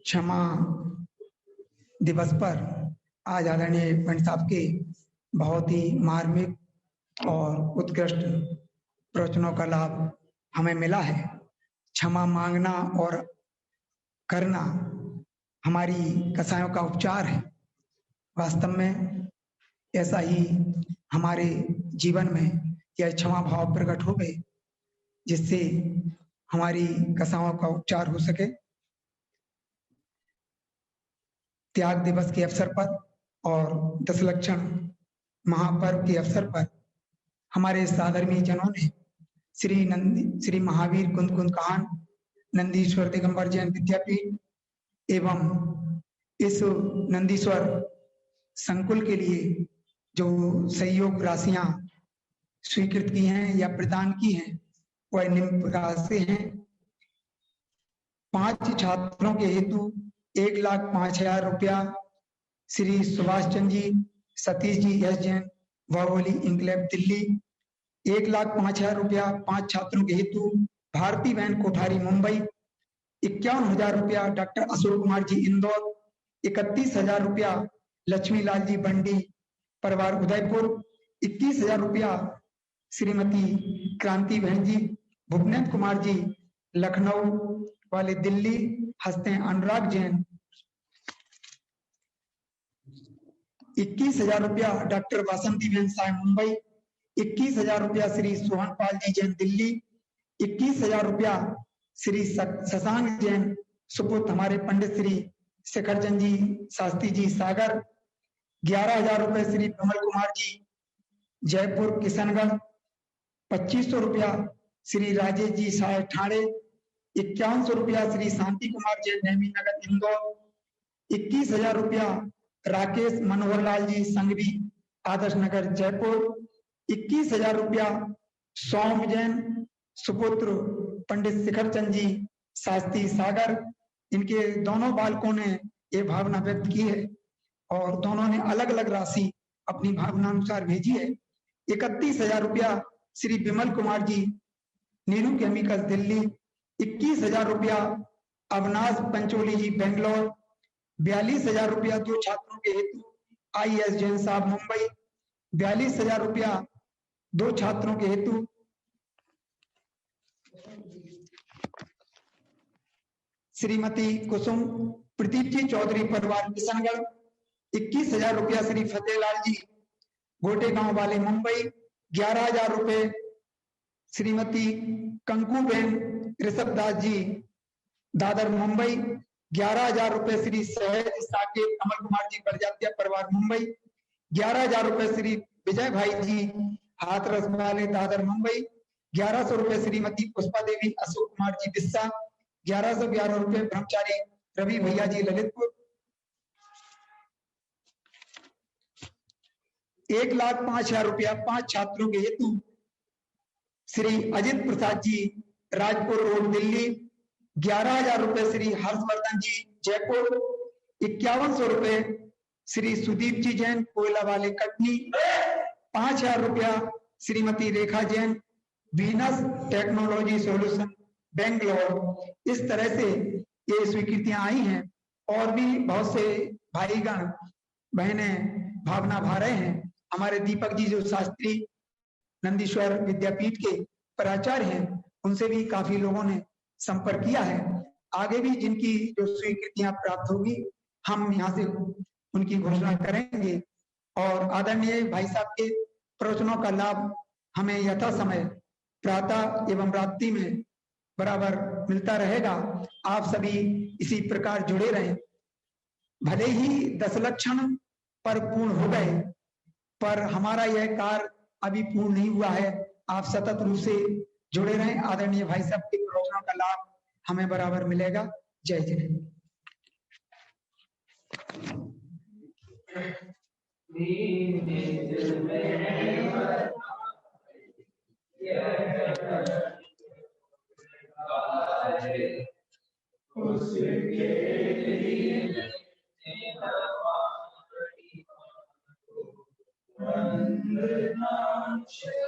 क्षमा दिवस पर आज आदरणीय पंडित साहब के बहुत ही मार्मिक और उत्कृष्ट प्रवचनों का लाभ हमें मिला है। क्षमा मांगना और करना हमारी कसायों का उपचार है। वास्तव में ऐसा ही हमारे जीवन में यह क्षमा भाव प्रकट हो गए, जिससे हमारी कसायों का उपचार हो सके। त्याग दिवस के अवसर पर और 10 लक्षण महापर्व के अवसर पर हमारे साधर्मी जनों ने श्री महावीर कुंद कांड नंदीश्वर दिगंबर जैन विद्यापीठ एवं इस नंदीश्वर संकुल के लिए जो सहयोग राशियां स्वीकृत की हैं या प्रदान की हैं, वह निम्न प्रकार से हैं। 5 छात्रों के हेतु 1,05,000 रुपया श्री सुभाष चंद्र जी, सतीश जी एस जैन, वावोली इंक्लेव दिल्ली। 1,05,000 रुपया 5 छात्रों के हेतु भारती बहन कोठारी मुंबई। 51,000 रुपया डॉक्टर अशोक कुमार जी इंदौर। 31,000 रुपया लक्ष्मी लाल जी बंडी परिवार उदयपुर। 21,000 रुपया श्रीमती क्रांति बहन जी, भूपनेन्द्र कुमार जी लखनऊ वाले दिल्ली हंसते हैं अनुराग जैन। 21,000 रुपया डॉक्टर वासंती बहन साय मुंबई। 21,000 रुपया श्री सोहन पाल जी जैन दिल्ली। 21,000 रुपया श्री शशांक जैन सुपुत्र हमारे पंडित श्री शेखर चंद जी शास्त्री जी सागर। 11,000 रुपये श्री कमल कुमार जी जयपुर किशनगढ़। 2,500 रुपया श्री राजेश जी साय ठाणे। 5100 रुपया श्री शांति कुमार जैन नेमी नगर इंदौर। 21,000 रुपया राकेश मनोहर लाल जी संघवी, आदर्श नगर जयपुर। 21,000 रुपया सौम जैन, सुपुत्र पंडित शिखर चंद जी, शास्त्री सागर। इनके दोनों बालकों ने ये भावना व्यक्त की है और दोनों ने अलग अलग राशि अपनी भावना अनुसार भेजी है। 31,000 रुपया श्री विमल कुमार जी, नीरू केमिकल दिल्ली। 21,000 रुपया अविनाश पंचोली जी, बेंगलोर। 42,000 रुपया दो छात्रों के हेतु IS जैन साहब, मुंबई। 42,000 रुपया दो छात्रों के हेतु श्रीमती कुसुम प्रदीप जी चौधरी, परिवार किशनगढ़। 21,000 रुपया श्री फतेहलाल जी, गोटे गांव वाले, मुंबई। 11,000 रुपए श्रीमती कंकूबेन ऋषभदास जी, दादर, मुंबई। 11,000 रुपए श्री सहज साकेत कमल कुमार जी, प्रजातिया, परिवार, मुंबई। 11,000 रुपए श्री विजय भाई जी, हाथरस वाले, दादर, मुंबई। 1100 रुपए श्रीमती पुष्पा देवी अशोक कुमार जी, बिस्सा। 1111 रुपए ब्रह्मचारी रवि भैया जी, ललितपुर। 1,05,000 रुपया 5 छात्रों के हेतु श्री अजित प्रसाद जी, राजपुर रोड, दिल्ली। 11,000 रुपए श्री हर्षवर्धन जी, जयपुर। 5100 रुपए श्री सुदीप जी जैन, कोयला वाले, कटनी। 5,000 रुपया Shrimati Rekha Jain, Venus technology solution, Bangalore. इस तरह से ये स्वीकृतियां आई हैं और भी बहुत से भाईगण बहनें भावना भा रहे हैं। हमारे दीपक जी जो शास्त्री नंदीश्वर विद्यापीठ के प्राचार्य हैं, उनसे भी काफी लोगों ने संपर्क किया है। आगे भी जिनकी जो स्वीकृतियां प्राप्त होगी हम यहाँ से उनकी घोषणा करेंगे और आदरणीय भाई साहब के प्रवचनों का लाभ हमें यथा समय प्रातः एवं रात्रि में बराबर मिलता रहेगा। आप सभी इसी प्रकार जुड़े रहें। भले ही 10 लक्षण पर पूर्ण हो गए, पर हमारा यह कार्य अभी पूर्ण नहीं हुआ है। आप सतत रूप से जुड़े रहें। आदरणीय भाई साहब के प्रवचनों का लाभ हमें बराबर मिलेगा। जय जय। उसके